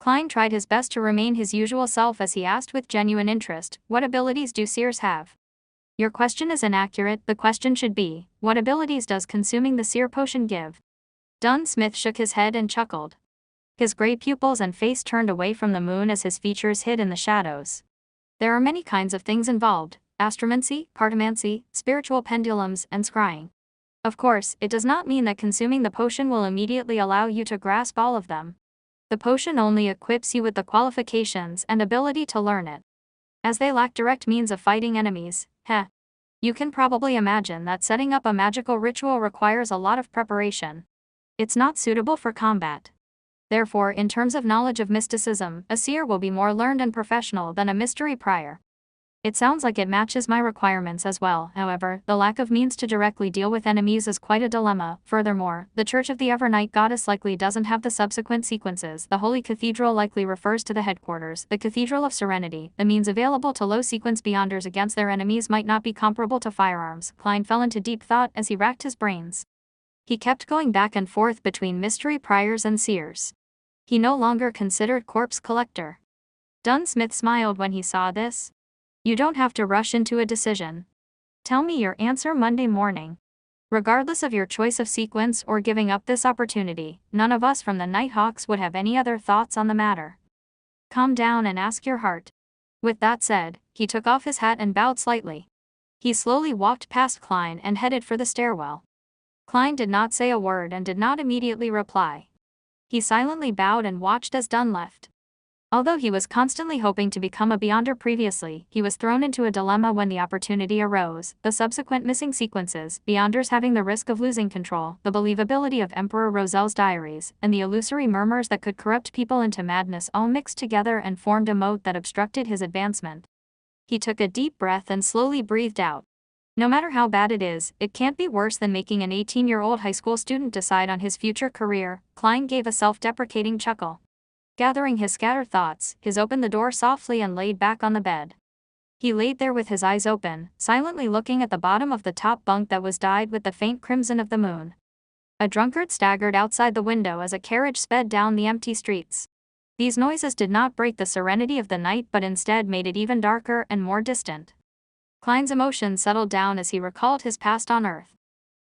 Klein tried his best to remain his usual self as he asked with genuine interest, "What abilities do seers have?" "Your question is inaccurate. The question should be, what abilities does consuming the seer potion give?" Dunn Smith shook his head and chuckled. His gray pupils and face turned away from the moon as his features hid in the shadows. "There are many kinds of things involved: astromancy, cartomancy, spiritual pendulums, and scrying. Of course, it does not mean that consuming the potion will immediately allow you to grasp all of them. The potion only equips you with the qualifications and ability to learn it. As they lack direct means of fighting enemies, you can probably imagine that setting up a magical ritual requires a lot of preparation. It's not suitable for combat. Therefore, in terms of knowledge of mysticism, a seer will be more learned and professional than a mystery prior. It sounds like it matches my requirements as well. However, the lack of means to directly deal with enemies is quite a dilemma. Furthermore, the Church of the Evernight Goddess likely doesn't have the subsequent sequences. The Holy Cathedral likely refers to the headquarters, the Cathedral of Serenity. The means available to low-sequence Beyonders against their enemies might not be comparable to firearms." Klein fell into deep thought as he racked his brains. He kept going back and forth between mystery priors and seers. He no longer considered corpse collector. Dunn Smith smiled when he saw this. "You don't have to rush into a decision. Tell me your answer Monday morning. Regardless of your choice of sequence or giving up this opportunity, none of us from the Nighthawks would have any other thoughts on the matter. Calm down and ask your heart." With that said, he took off his hat and bowed slightly. He slowly walked past Klein and headed for the stairwell. Klein did not say a word and did not immediately reply. He silently bowed and watched as Dunn left. Although he was constantly hoping to become a Beyonder previously, he was thrown into a dilemma when the opportunity arose: the subsequent missing sequences, Beyonders having the risk of losing control, the believability of Emperor Roselle's diaries, and the illusory murmurs that could corrupt people into madness all mixed together and formed a moat that obstructed his advancement. He took a deep breath and slowly breathed out. No matter how bad it is, it can't be worse than making an 18-year-old high school student decide on his future career. Klein gave a self-deprecating chuckle. Gathering his scattered thoughts, he opened the door softly and laid back on the bed. He laid there with his eyes open, silently looking at the bottom of the top bunk that was dyed with the faint crimson of the moon. A drunkard staggered outside the window as a carriage sped down the empty streets. These noises did not break the serenity of the night but instead made it even darker and more distant. Klein's emotions settled down as he recalled his past on Earth.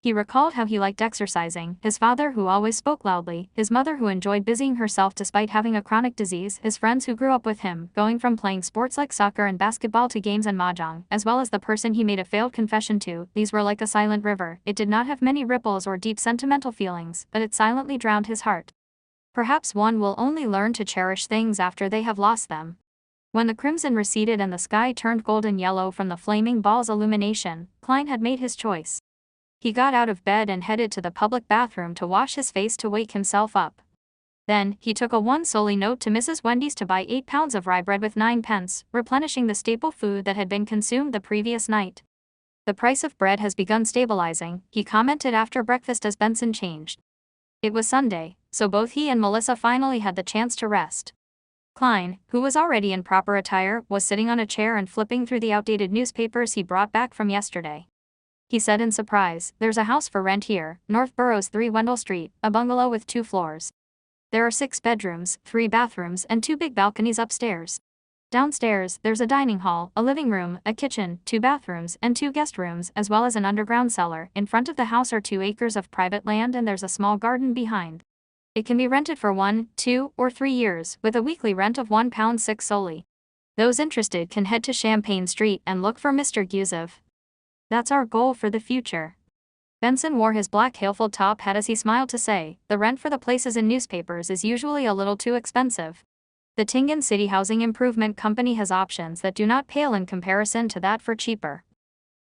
He recalled how he liked exercising, his father who always spoke loudly, his mother who enjoyed busying herself despite having a chronic disease, his friends who grew up with him, going from playing sports like soccer and basketball to games and mahjong, as well as the person he made a failed confession to. These were like a silent river. It did not have many ripples or deep sentimental feelings, but it silently drowned his heart. Perhaps one will only learn to cherish things after they have lost them. When the crimson receded and the sky turned golden yellow from the flaming ball's illumination, Klein had made his choice. He got out of bed and headed to the public bathroom to wash his face to wake himself up. Then, he took a one-solly note to Mrs. Wendy's to buy 8 pounds of rye bread with 9 pence, replenishing the staple food that had been consumed the previous night. "The price of bread has begun stabilizing," he commented after breakfast as Benson changed. It was Sunday, so both he and Melissa finally had the chance to rest. Klein, who was already in proper attire, was sitting on a chair and flipping through the outdated newspapers he brought back from yesterday. He said in surprise, "There's a house for rent here, North Burroughs 3 Wendell Street, a bungalow with 2 floors. There are 6 bedrooms, 3 bathrooms and 2 big balconies upstairs. Downstairs, there's a dining hall, a living room, a kitchen, 2 bathrooms, and 2 guest rooms, as well as an underground cellar. In front of the house are 2 acres of private land and there's a small garden behind. It can be rented for 1, 2, or 3 years, with a weekly rent of £1.06 solely. Those interested can head to Champagne Street and look for Mr. Gusev. That's our goal for the future." Benson wore his black Haleful top hat as he smiled to say, "The rent for the places in newspapers is usually a little too expensive. The Tingen City Housing Improvement Company has options that do not pale in comparison to that for cheaper.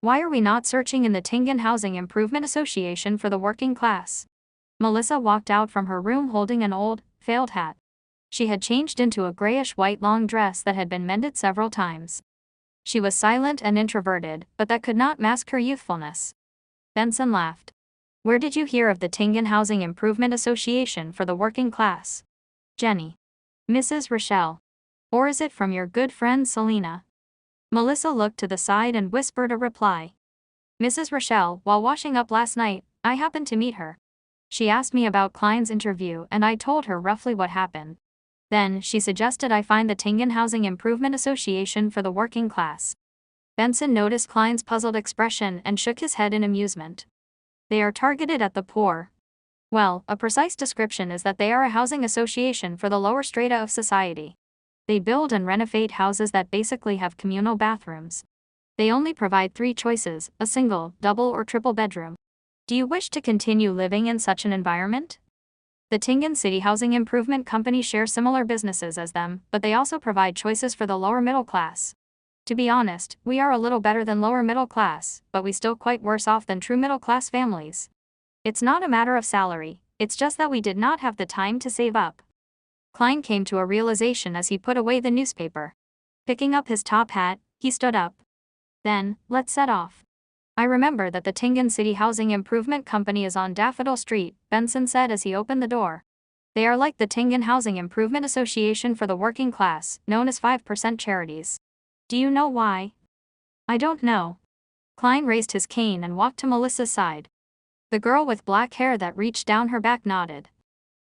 Why are we not searching in the Tingen Housing Improvement Association for the working class?" Melissa walked out from her room holding an old, failed hat. She had changed into a grayish-white long dress that had been mended several times. She was silent and introverted, but that could not mask her youthfulness. Benson laughed. "Where did you hear of the Tingen Housing Improvement Association for the working class, Jenny? Mrs. Rochelle? Or is it from your good friend Selena?" Melissa looked to the side and whispered a reply. "Mrs. Rochelle, while washing up last night, I happened to meet her. She asked me about Klein's interview and I told her roughly what happened. Then, she suggested I find the Tingan Housing Improvement Association for the working class. Benson noticed Klein's puzzled expression and shook his head in amusement. They are targeted at the poor. Well, a precise description is that they are a housing association for the lower strata of society. They build and renovate houses that basically have communal bathrooms. They only provide 3 choices: a single, double, or triple bedroom. Do you wish to continue living in such an environment? The Tingan City Housing Improvement Company shares similar businesses as them, but they also provide choices for the lower middle class. To be honest, we are a little better than lower middle class, but we still quite worse off than true middle class families. It's not a matter of salary, it's just that we did not have the time to save up. Klein came to a realization as he put away the newspaper. Picking up his top hat, he stood up. Then, let's set off. I remember that the Tingan City Housing Improvement Company is on Daffodil Street, Benson said as he opened the door. They are like the Tingan Housing Improvement Association for the working class, known as 5% charities. Do you know why? I don't know. Klein raised his cane and walked to Melissa's side. The girl with black hair that reached down her back nodded.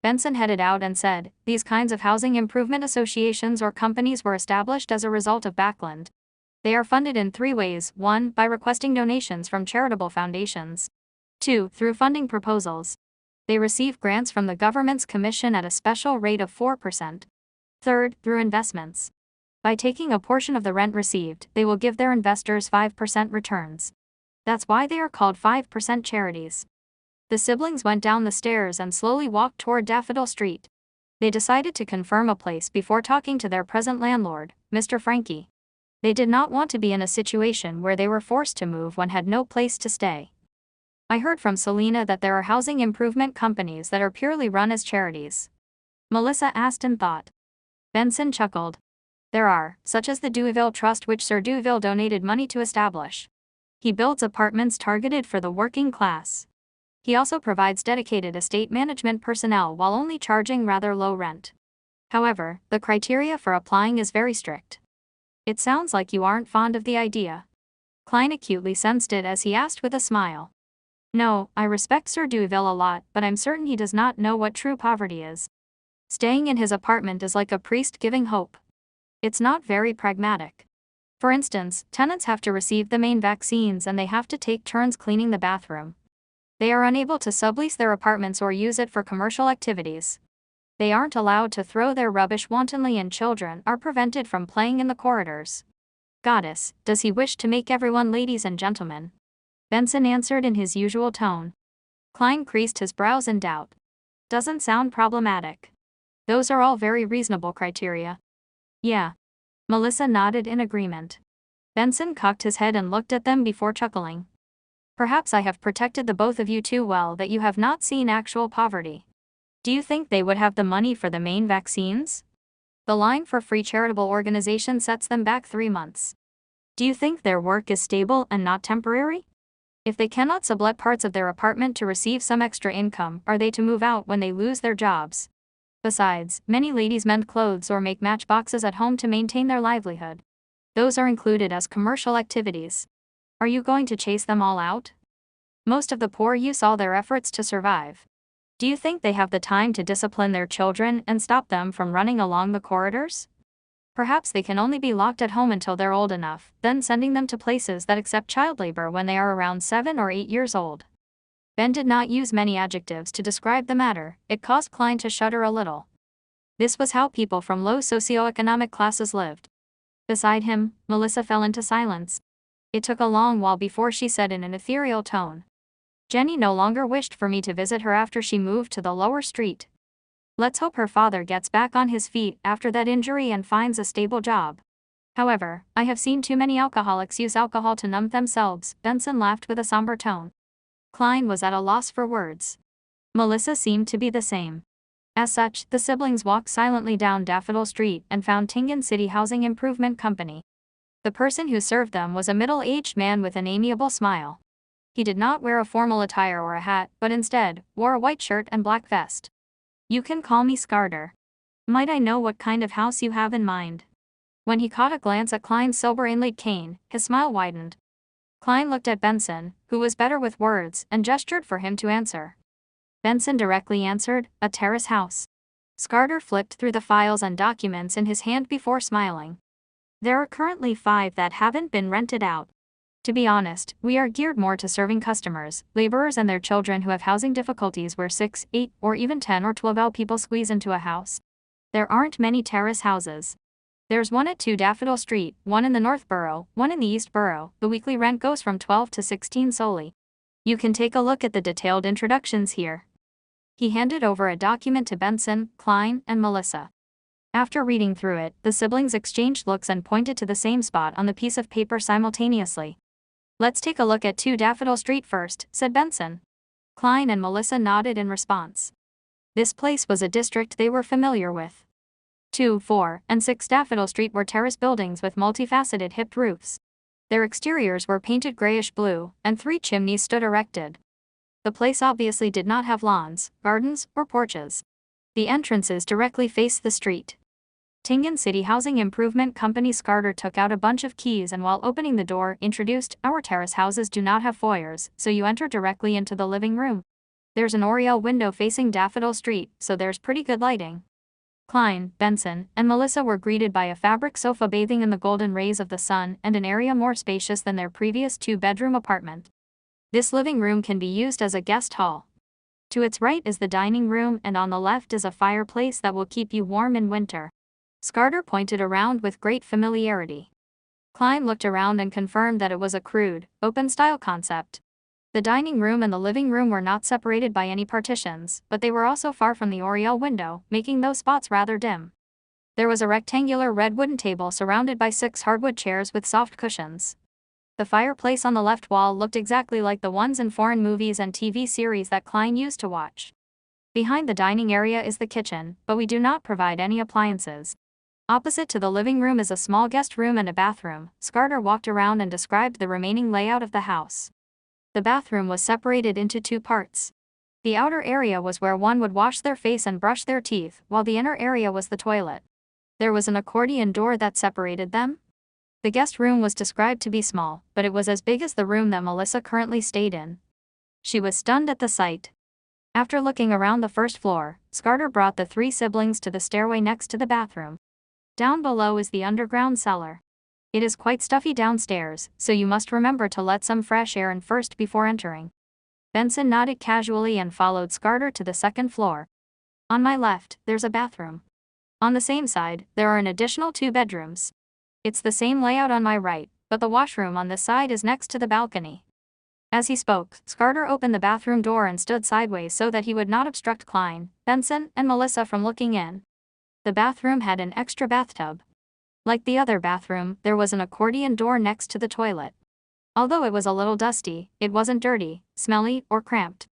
Benson headed out and said, these kinds of housing improvement associations or companies were established as a result of backland. They are funded in 3 ways: 1, by requesting donations from charitable foundations. 2, through funding proposals. They receive grants from the government's commission at a special rate of 4%. 3rd, through investments. By taking a portion of the rent received, they will give their investors 5% returns. That's why they are called 5% charities. The siblings went down the stairs and slowly walked toward Daffodil Street. They decided to confirm a place before talking to their present landlord, Mr. Frankie. They did not want to be in a situation where they were forced to move when had no place to stay. I heard from Selena that there are housing improvement companies that are purely run as charities. Melissa asked in thought. Benson chuckled. There are, such as the Deweyville Trust, which Sir Deweyville donated money to establish. He builds apartments targeted for the working class. He also provides dedicated estate management personnel while only charging rather low rent. However, the criteria for applying is very strict. It sounds like you aren't fond of the idea. Klein acutely sensed it as he asked with a smile. No, I respect Sir Deweyville a lot, but I'm certain he does not know what true poverty is. Staying in his apartment is like a priest giving hope. It's not very pragmatic. For instance, tenants have to receive the main vaccines and they have to take turns cleaning the bathroom. They are unable to sublease their apartments or use it for commercial activities. They aren't allowed to throw their rubbish wantonly and children are prevented from playing in the corridors. Goddess, does he wish to make everyone ladies and gentlemen? Benson answered in his usual tone. Klein creased his brows in doubt. Doesn't sound problematic. Those are all very reasonable criteria. Yeah. Melissa nodded in agreement. Benson cocked his head and looked at them before chuckling. Perhaps I have protected the both of you too well that you have not seen actual poverty. Do you think they would have the money for the main vaccines? The line for free charitable organization sets them back 3 months. Do you think their work is stable and not temporary? If they cannot sublet parts of their apartment to receive some extra income, are they to move out when they lose their jobs? Besides, many ladies mend clothes or make matchboxes at home to maintain their livelihood. Those are included as commercial activities. Are you going to chase them all out? Most of the poor use all their efforts to survive. Do you think they have the time to discipline their children and stop them from running along the corridors? Perhaps they can only be locked at home until they're old enough, then sending them to places that accept child labor when they are around 7 or 8 years old. Ben did not use many adjectives to describe the matter. It caused Klein to shudder a little. This was how people from low socioeconomic classes lived. Beside him, Melissa fell into silence. It took a long while before she said in an ethereal tone. Jenny no longer wished for me to visit her after she moved to the lower street. Let's hope her father gets back on his feet after that injury and finds a stable job. However, I have seen too many alcoholics use alcohol to numb themselves. Benson laughed with a somber tone. Klein was at a loss for words. Melissa seemed to be the same. As such, the siblings walked silently down Daffodil Street and found Tingan City Housing Improvement Company. The person who served them was a middle-aged man with an amiable smile. He did not wear a formal attire or a hat, but instead, wore a white shirt and black vest. You can call me Scarter. Might I know what kind of house you have in mind? When he caught a glance at Klein's silver inlaid cane, his smile widened. Klein looked at Benson, who was better with words, and gestured for him to answer. Benson directly answered, a terrace house. Scarter flipped through the files and documents in his hand before smiling. There are currently 5 that haven't been rented out. To be honest, we are geared more to serving customers, laborers and their children who have housing difficulties where 6, 8, or even 10 or 12 people squeeze into a house. There aren't many terrace houses. There's one at 2 Daffodil Street, one in the North Borough, one in the East Borough. The weekly rent goes from 12 to 16 solely. You can take a look at the detailed introductions here. He handed over a document to Benson, Klein, and Melissa. After reading through it, the siblings exchanged looks and pointed to the same spot on the piece of paper simultaneously. "Let's take a look at 2 Daffodil Street first," said Benson. Klein and Melissa nodded in response. This place was a district they were familiar with. 2, 4, and 6 Daffodil Street were terrace buildings with multifaceted hipped roofs. Their exteriors were painted grayish-blue, and 3 chimneys stood erected. The place obviously did not have lawns, gardens, or porches. The entrances directly faced the street. Tingan City Housing Improvement Company. Scarter took out a bunch of keys and while opening the door, introduced, "Our terrace houses do not have foyers, so you enter directly into the living room. There's an oriel window facing Daffodil Street, so there's pretty good lighting." Klein, Benson, and Melissa were greeted by a fabric sofa bathing in the golden rays of the sun and an area more spacious than their previous 2-bedroom apartment. This living room can be used as a guest hall. To its right is the dining room and on the left is a fireplace that will keep you warm in winter. Scarter pointed around with great familiarity. Klein looked around and confirmed that it was a crude, open-style concept. The dining room and the living room were not separated by any partitions, but they were also far from the oriel window, making those spots rather dim. There was a rectangular red wooden table surrounded by 6 hardwood chairs with soft cushions. The fireplace on the left wall looked exactly like the ones in foreign movies and TV series that Klein used to watch. Behind the dining area is the kitchen, but we do not provide any appliances. Opposite to the living room is a small guest room and a bathroom. Scarter walked around and described the remaining layout of the house. The bathroom was separated into 2 parts. The outer area was where one would wash their face and brush their teeth, while the inner area was the toilet. There was an accordion door that separated them. The guest room was described to be small, but it was as big as the room that Melissa currently stayed in. She was stunned at the sight. After looking around the first floor, Scarter brought the 3 siblings to the stairway next to the bathroom. Down below is the underground cellar. It is quite stuffy downstairs, so you must remember to let some fresh air in first before entering. Benson nodded casually and followed Scarter to the 2nd floor. On my left, there's a bathroom. On the same side, there are an additional 2 bedrooms. It's the same layout on my right, but the washroom on this side is next to the balcony. As he spoke, Scarter opened the bathroom door and stood sideways so that he would not obstruct Klein, Benson, and Melissa from looking in. The bathroom had an extra bathtub. Like the other bathroom, there was an accordion door next to the toilet. Although it was a little dusty, it wasn't dirty, smelly, or cramped.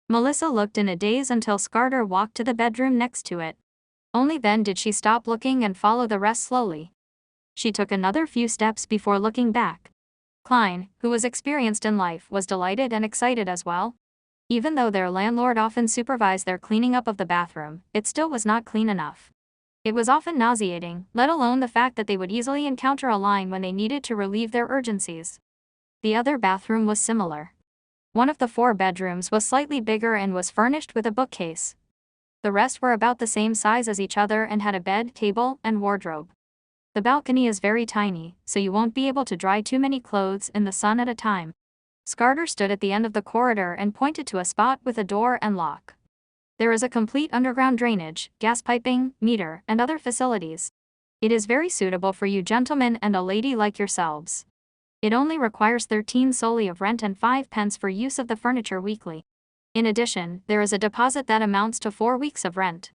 Melissa looked in a daze until Scarter walked to the bedroom next to it. Only then did she stop looking and follow the rest slowly. She took another few steps before looking back. Klein, who was experienced in life, was delighted and excited as well. Even though their landlord often supervised their cleaning up of the bathroom, it still was not clean enough. It was often nauseating, let alone the fact that they would easily encounter a line when they needed to relieve their urgencies. The other bathroom was similar. One of the 4 bedrooms was slightly bigger and was furnished with a bookcase. The rest were about the same size as each other and had a bed, table, and wardrobe. The balcony is very tiny, so you won't be able to dry too many clothes in the sun at a time. Scarter stood at the end of the corridor and pointed to a spot with a door and lock. There is a complete underground drainage, gas piping, meter, and other facilities. It is very suitable for you gentlemen and a lady like yourselves. It only requires 13 solely of rent and 5 pence for use of the furniture weekly. In addition, there is a deposit that amounts to 4 weeks of rent.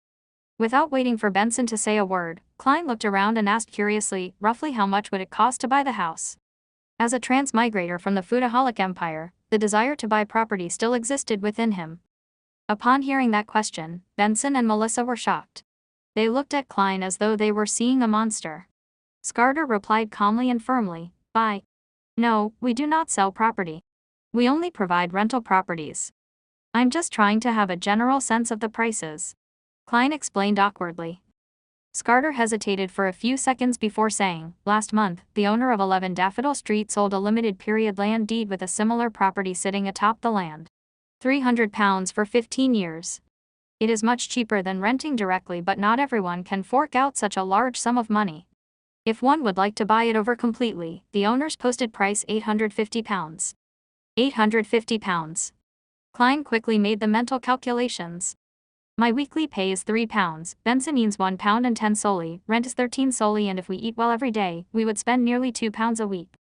Without waiting for Benson to say a word, Klein looked around and asked curiously, roughly how much would it cost to buy the house? As a transmigrator from the Foodaholic Empire, the desire to buy property still existed within him. Upon hearing that question, Benson and Melissa were shocked. They looked at Klein as though they were seeing a monster. Scarter replied calmly and firmly, "Buy. No, we do not sell property. We only provide rental properties. I'm just trying to have a general sense of the prices," Klein explained awkwardly. Scarter hesitated for a few seconds before saying, "Last month, the owner of 11 Daffodil Street sold a limited-period land deed with a similar property sitting atop the land. £300 for 15 years. It is much cheaper than renting directly, but not everyone can fork out such a large sum of money. If one would like to buy it over completely, the owner's posted price £850. £850. Klein quickly made the mental calculations. My weekly pay is £3, Benson means £1 and 10 solely, rent is 13 solely, and if we eat well every day, we would spend nearly £2 a week.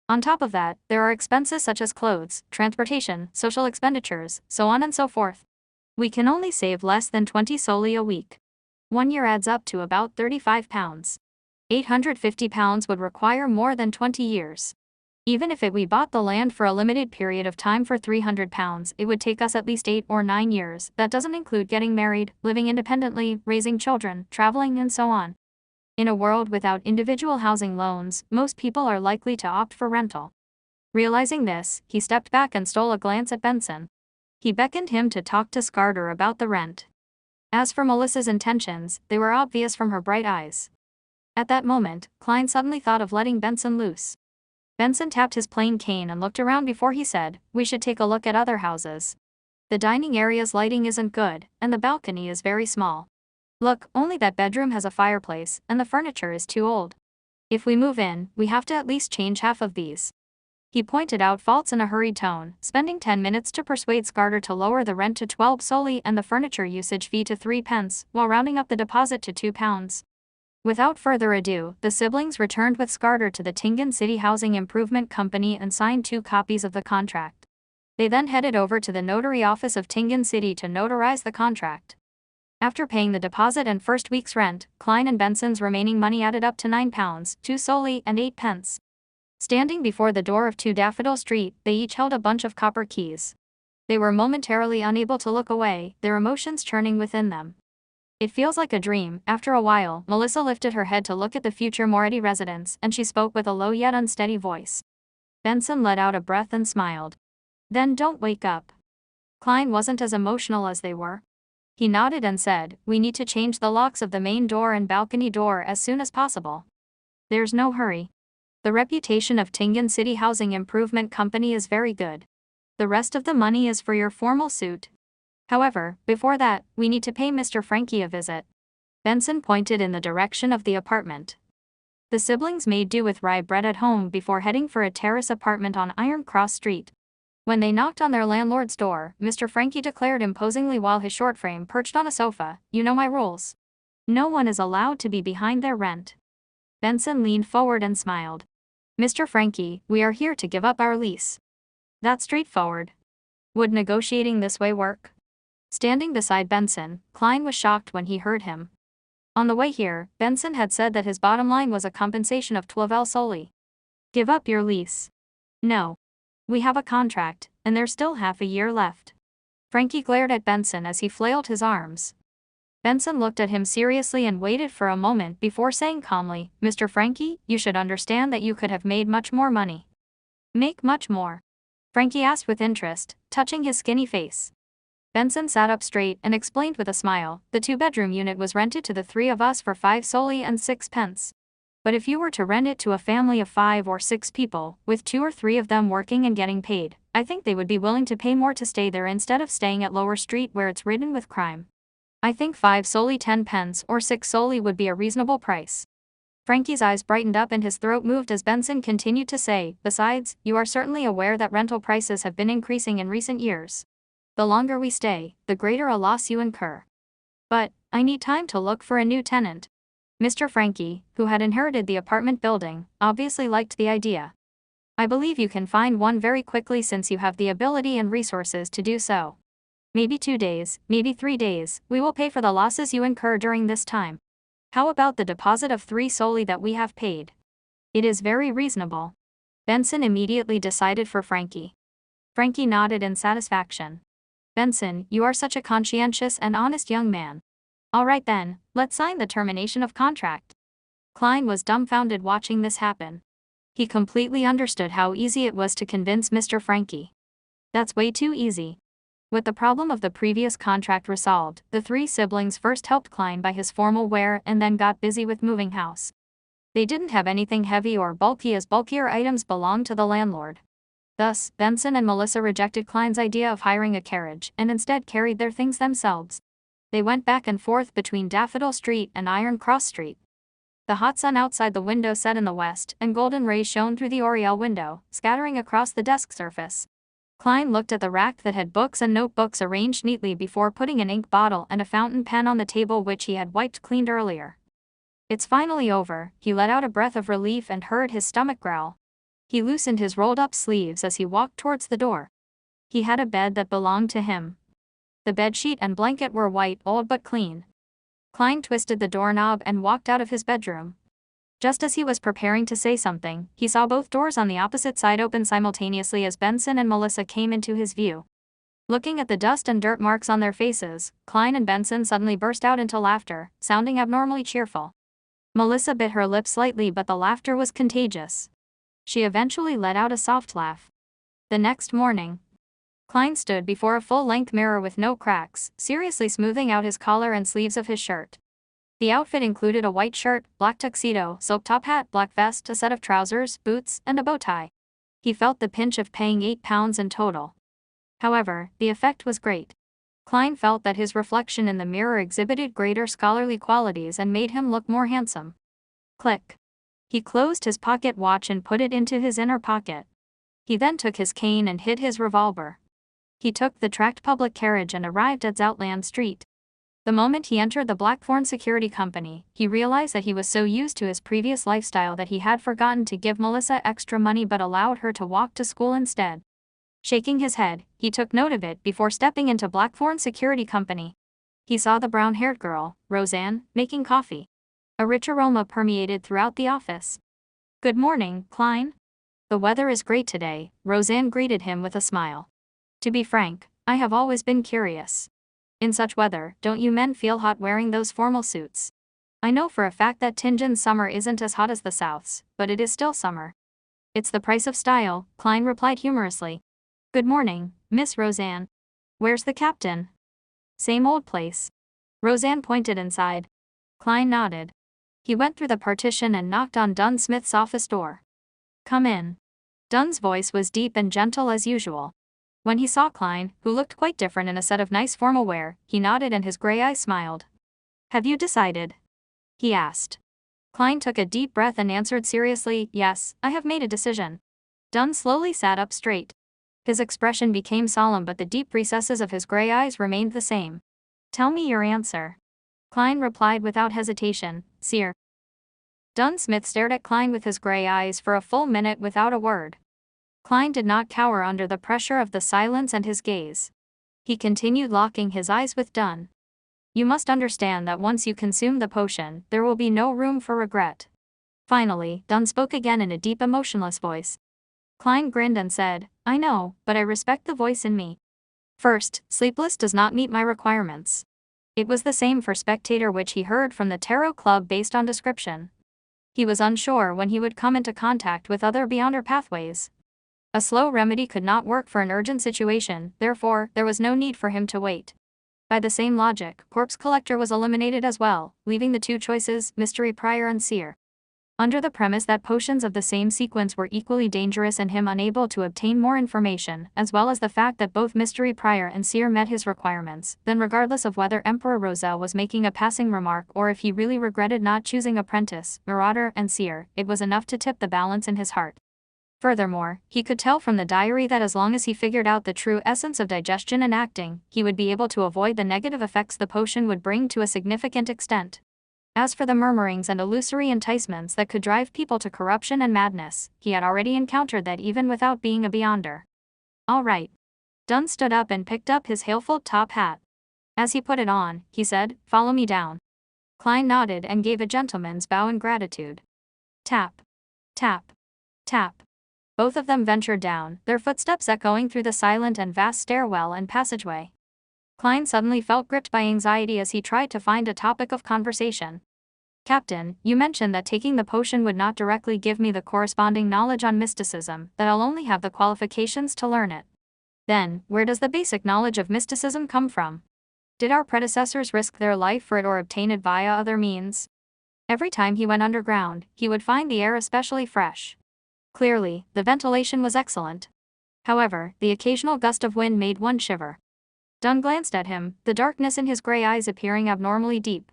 On top of that, there are expenses such as clothes, transportation, social expenditures, so on and so forth. We can only save less than 20 solely a week. 1 year adds up to about £35. £850 would require more than 20 years. Even if we bought the land for a limited period of time for £300, it would take us at least 8 or 9 years. That doesn't include getting married, living independently, raising children, traveling, and so on. In a world without individual housing loans, most people are likely to opt for rental. Realizing this, he stepped back and stole a glance at Benson. He beckoned him to talk to Scarter about the rent. As for Melissa's intentions, they were obvious from her bright eyes. At that moment, Klein suddenly thought of letting Benson loose. Benson tapped his plain cane and looked around before he said, "We should take a look at other houses. The dining area's lighting isn't good, and the balcony is very small. Look, only that bedroom has a fireplace, and the furniture is too old. If we move in, we have to at least change half of these." He pointed out faults in a hurried tone, spending 10 minutes to persuade Scarter to lower the rent to 12 solely and the furniture usage fee to 3 pence, while rounding up the deposit to £2. Without further ado, the siblings returned with Scarter to the Tingan City Housing Improvement Company and signed 2 copies of the contract. They then headed over to the notary office of Tingan City to notarize the contract. After paying the deposit and first week's rent, Klein and Benson's remaining money added up to £9, 2 solely, and 8 pence. Standing before the door of 2 Daffodil Street, they each held a bunch of copper keys. They were momentarily unable to look away, their emotions churning within them. It feels like a dream. After a while, Melissa lifted her head to look at the future Moretti residence, and she spoke with a low yet unsteady voice. Benson let out a breath and smiled. "Then don't wake up." Klein wasn't as emotional as they were. He nodded and said, "We need to change the locks of the main door and balcony door as soon as possible. There's no hurry. The reputation of Tingan City Housing Improvement Company is very good. The rest of the money is for your formal suit. However, before that, we need to pay Mr. Frankie a visit." Benson pointed in the direction of the apartment. The siblings made do with rye bread at home before heading for a terrace apartment on Iron Cross Street. When they knocked on their landlord's door, Mr. Frankie declared imposingly while his short frame perched on a sofa, "You know my rules. No one is allowed to be behind their rent." Benson leaned forward and smiled. "Mr. Frankie, we are here to give up our lease." "That's straightforward. Would negotiating this way work?" Standing beside Benson, Klein was shocked when he heard him. On the way here, Benson had said that his bottom line was a compensation of 12 solely. "Give up your lease?" "No. We have a contract, and there's still half a year left." Frankie glared at Benson as he flailed his arms. Benson looked at him seriously and waited for a moment before saying calmly, "Mr. Frankie, you should understand that you could have made much more money." "Make much more?" Frankie asked with interest, touching his skinny face. Benson sat up straight and explained with a smile, "The 2-bedroom unit was rented to the 3 of us for 5 solely and 6 pence. But if you were to rent it to a family of 5 or 6 people, with 2 or 3 of them working and getting paid, I think they would be willing to pay more to stay there instead of staying at Lower Street where it's ridden with crime. I think 5 solely 10 pence or 6 solely would be a reasonable price." Frankie's eyes brightened up and his throat moved as Benson continued to say, "Besides, you are certainly aware that rental prices have been increasing in recent years. The longer we stay, the greater a loss you incur. But, I need time to look for a new tenant." Mr. Frankie, who had inherited the apartment building, obviously liked the idea. "I believe you can find one very quickly since you have the ability and resources to do so. Maybe 2 days, maybe 3 days, we will pay for the losses you incur during this time. How about the deposit of 3 solely that we have paid? It is very reasonable." Benson immediately decided for Frankie. Frankie nodded in satisfaction. "Benson, you are such a conscientious and honest young man. All right then, let's sign the termination of contract." Klein was dumbfounded watching this happen. He completely understood how easy it was to convince Mr. Frankie. That's way too easy. With the problem of the previous contract resolved, the 3 siblings first helped Klein buy his formal wear and then got busy with moving house. They didn't have anything heavy or bulky as bulkier items belonged to the landlord. Thus, Benson and Melissa rejected Klein's idea of hiring a carriage and instead carried their things themselves. They went back and forth between Daffodil Street and Iron Cross Street. The hot sun outside the window set in the west, and golden rays shone through the oriel window, scattering across the desk surface. Klein looked at the rack that had books and notebooks arranged neatly before putting an ink bottle and a fountain pen on the table which he had wiped cleaned earlier. It's finally over, he let out a breath of relief and heard his stomach growl. He loosened his rolled-up sleeves as he walked towards the door. He had a bed that belonged to him. The bedsheet and blanket were white, old but clean. Klein twisted the doorknob and walked out of his bedroom. Just as he was preparing to say something, he saw both doors on the opposite side open simultaneously as Benson and Melissa came into his view. Looking at the dust and dirt marks on their faces, Klein and Benson suddenly burst out into laughter, sounding abnormally cheerful. Melissa bit her lip slightly, but the laughter was contagious. She eventually let out a soft laugh. The next morning, Klein stood before a full-length mirror with no cracks, seriously smoothing out his collar and sleeves of his shirt. The outfit included a white shirt, black tuxedo, silk top hat, black vest, a set of trousers, boots, and a bow tie. He felt the pinch of paying £8 in total. However, the effect was great. Klein felt that his reflection in the mirror exhibited greater scholarly qualities and made him look more handsome. Click. He closed his pocket watch and put it into his inner pocket. He then took his cane and hid his revolver. He took the tracked public carriage and arrived at Zoutland Street. The moment he entered the Blackthorn Security Company, he realized that he was so used to his previous lifestyle that he had forgotten to give Melissa extra money but allowed her to walk to school instead. Shaking his head, he took note of it before stepping into Blackthorn Security Company. He saw the brown-haired girl, Roseanne, making coffee. A rich aroma permeated throughout the office. "Good morning, Klein. The weather is great today," Roseanne greeted him with a smile. "To be frank, I have always been curious. In such weather, don't you men feel hot wearing those formal suits? I know for a fact that Tingin's summer isn't as hot as the South's, but it is still summer." "It's the price of style," Klein replied humorously. "Good morning, Miss Roseanne. Where's the captain?" "Same old place." Roseanne pointed inside. Klein nodded. He went through the partition and knocked on Dunn Smith's office door. "Come in." Dunn's voice was deep and gentle as usual. When he saw Klein, who looked quite different in a set of nice formal wear, he nodded and his gray eyes smiled. "Have you decided?" he asked. Klein took a deep breath and answered seriously, "Yes, I have made a decision." Dunn slowly sat up straight. His expression became solemn but the deep recesses of his gray eyes remained the same. "Tell me your answer." Klein replied without hesitation, "Sir." Dunn Smith stared at Klein with his gray eyes for a full minute without a word. Klein did not cower under the pressure of the silence and his gaze. He continued locking his eyes with Dunn. "You must understand that once you consume the potion, there will be no room for regret." Finally, Dunn spoke again in a deep emotionless voice. Klein grinned and said, "I know, but I respect the voice in me. First, Sleepless does not meet my requirements." It was the same for Spectator, which he heard from the Tarot Club based on description. He was unsure when he would come into contact with other Beyonder pathways. A slow remedy could not work for an urgent situation, therefore, there was no need for him to wait. By the same logic, Corpse Collector was eliminated as well, leaving the two choices, Mystery Prior and Seer. Under the premise that potions of the same sequence were equally dangerous and him unable to obtain more information, as well as the fact that both Mystery Prior and Seer met his requirements, then regardless of whether Emperor Roselle was making a passing remark or if he really regretted not choosing Apprentice, Marauder, and Seer, it was enough to tip the balance in his heart. Furthermore, he could tell from the diary that as long as he figured out the true essence of digestion and acting, he would be able to avoid the negative effects the potion would bring to a significant extent. As for the murmurings and illusory enticements that could drive people to corruption and madness, he had already encountered that even without being a Beyonder. "All right." Dunn stood up and picked up his Haleful top hat. As he put it on, he said, "Follow me down." Klein nodded and gave a gentleman's bow in gratitude. Tap. Tap. Tap. Both of them ventured down, their footsteps echoing through the silent and vast stairwell and passageway. Klein suddenly felt gripped by anxiety as he tried to find a topic of conversation. "Captain, you mentioned that taking the potion would not directly give me the corresponding knowledge on mysticism, that I'll only have the qualifications to learn it. Then, where does the basic knowledge of mysticism come from? Did our predecessors risk their life for it or obtain it via other means?" Every time he went underground, he would find the air especially fresh. Clearly, the ventilation was excellent. However, the occasional gust of wind made one shiver. Dunn glanced at him, the darkness in his gray eyes appearing abnormally deep.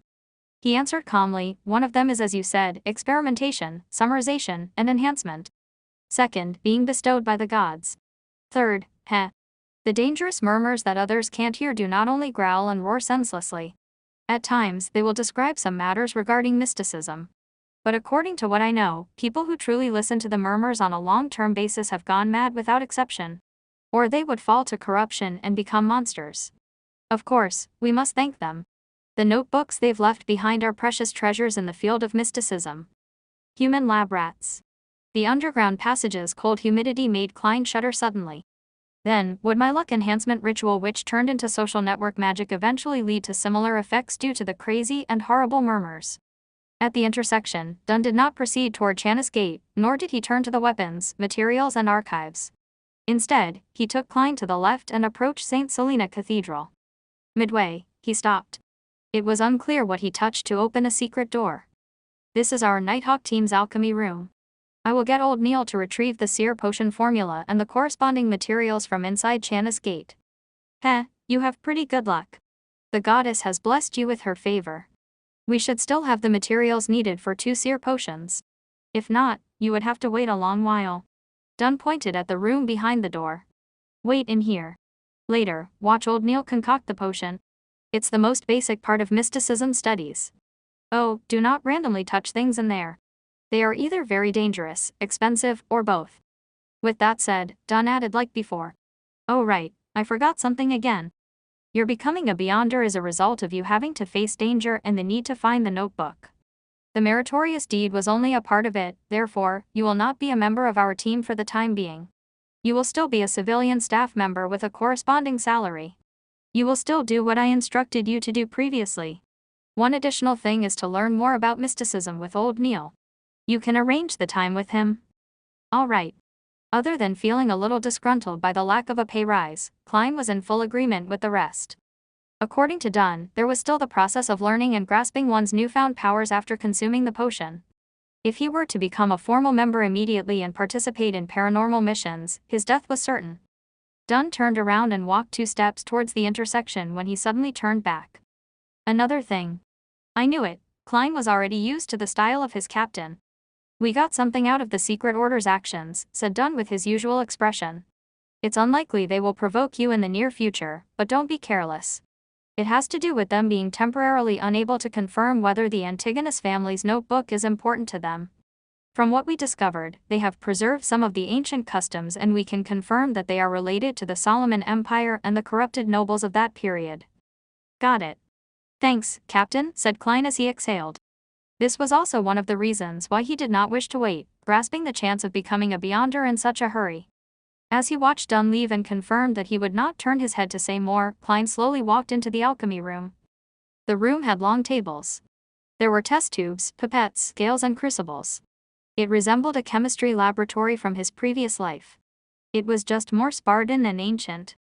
He answered calmly, one of them is, as you said, experimentation, summarization, and enhancement. Second, being bestowed by the gods. Third, the dangerous murmurs that others can't hear do not only growl and roar senselessly. At times, they will describe some matters regarding mysticism. But according to what I know, people who truly listen to the murmurs on a long-term basis have gone mad without exception. Or they would fall to corruption and become monsters. Of course, we must thank them. The notebooks they've left behind are precious treasures in the field of mysticism. Human lab rats. The underground passage's cold humidity made Klein shudder suddenly. Then, would my luck enhancement ritual, which turned into social network magic, eventually lead to similar effects due to the crazy and horrible murmurs? At the intersection, Dunn did not proceed toward Chanis Gate, nor did he turn to the weapons, materials and archives. Instead, he took Klein to the left and approached St. Selena Cathedral. Midway, he stopped. It was unclear what he touched to open a secret door. This is our Nighthawk team's alchemy room. I will get old Neil to retrieve the seer potion formula and the corresponding materials from inside Chanis Gate. You have pretty good luck. The goddess has blessed you with her favor. We should still have the materials needed for 2 seer potions. If not, you would have to wait a long while. Dunn pointed at the room behind the door. Wait in here. Later, watch old Neil concoct the potion. It's the most basic part of mysticism studies. Oh, do not randomly touch things in there. They are either very dangerous, expensive, or both. With that said, Dunn added like before. Oh right, I forgot something again. Your becoming a Beyonder is a result of you having to face danger and the need to find the notebook. The meritorious deed was only a part of it, therefore, you will not be a member of our team for the time being. You will still be a civilian staff member with a corresponding salary. You will still do what I instructed you to do previously. One additional thing is to learn more about mysticism with old Neil. You can arrange the time with him. All right. Other than feeling a little disgruntled by the lack of a pay rise, Klein was in full agreement with the rest. According to Dunn, there was still the process of learning and grasping one's newfound powers after consuming the potion. If he were to become a formal member immediately and participate in paranormal missions, his death was certain. Dunn turned around and walked 2 steps towards the intersection when he suddenly turned back. Another thing. I knew it, Klein was already used to the style of his captain. We got something out of the Secret Order's actions, said Dunn with his usual expression. It's unlikely they will provoke you in the near future, but don't be careless. It has to do with them being temporarily unable to confirm whether the Antigonus family's notebook is important to them. From what we discovered, they have preserved some of the ancient customs, and we can confirm that they are related to the Solomon Empire and the corrupted nobles of that period. Got it. Thanks, Captain, said Klein as he exhaled. This was also one of the reasons why he did not wish to wait, grasping the chance of becoming a Beyonder in such a hurry. As he watched Dunn leave and confirmed that he would not turn his head to say more, Klein slowly walked into the alchemy room. The room had long tables. There were test tubes, pipettes, scales and crucibles. It resembled a chemistry laboratory from his previous life. It was just more Spartan and ancient.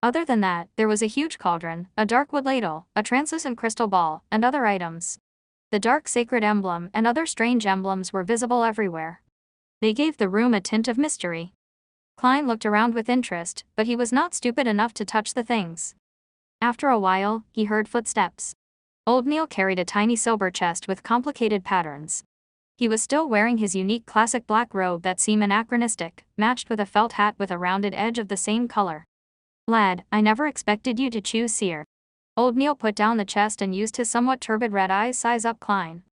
Other than that, there was a huge cauldron, a dark wood ladle, a translucent crystal ball, and other items. The dark sacred emblem and other strange emblems were visible everywhere. They gave the room a tint of mystery. Klein looked around with interest, but he was not stupid enough to touch the things. After a while, he heard footsteps. Old Neil carried a tiny silver chest with complicated patterns. He was still wearing his unique classic black robe that seemed anachronistic, matched with a felt hat with a rounded edge of the same color. Lad, I never expected you to choose seer. Old Neil put down the chest and used his somewhat turbid red eyes size up Klein.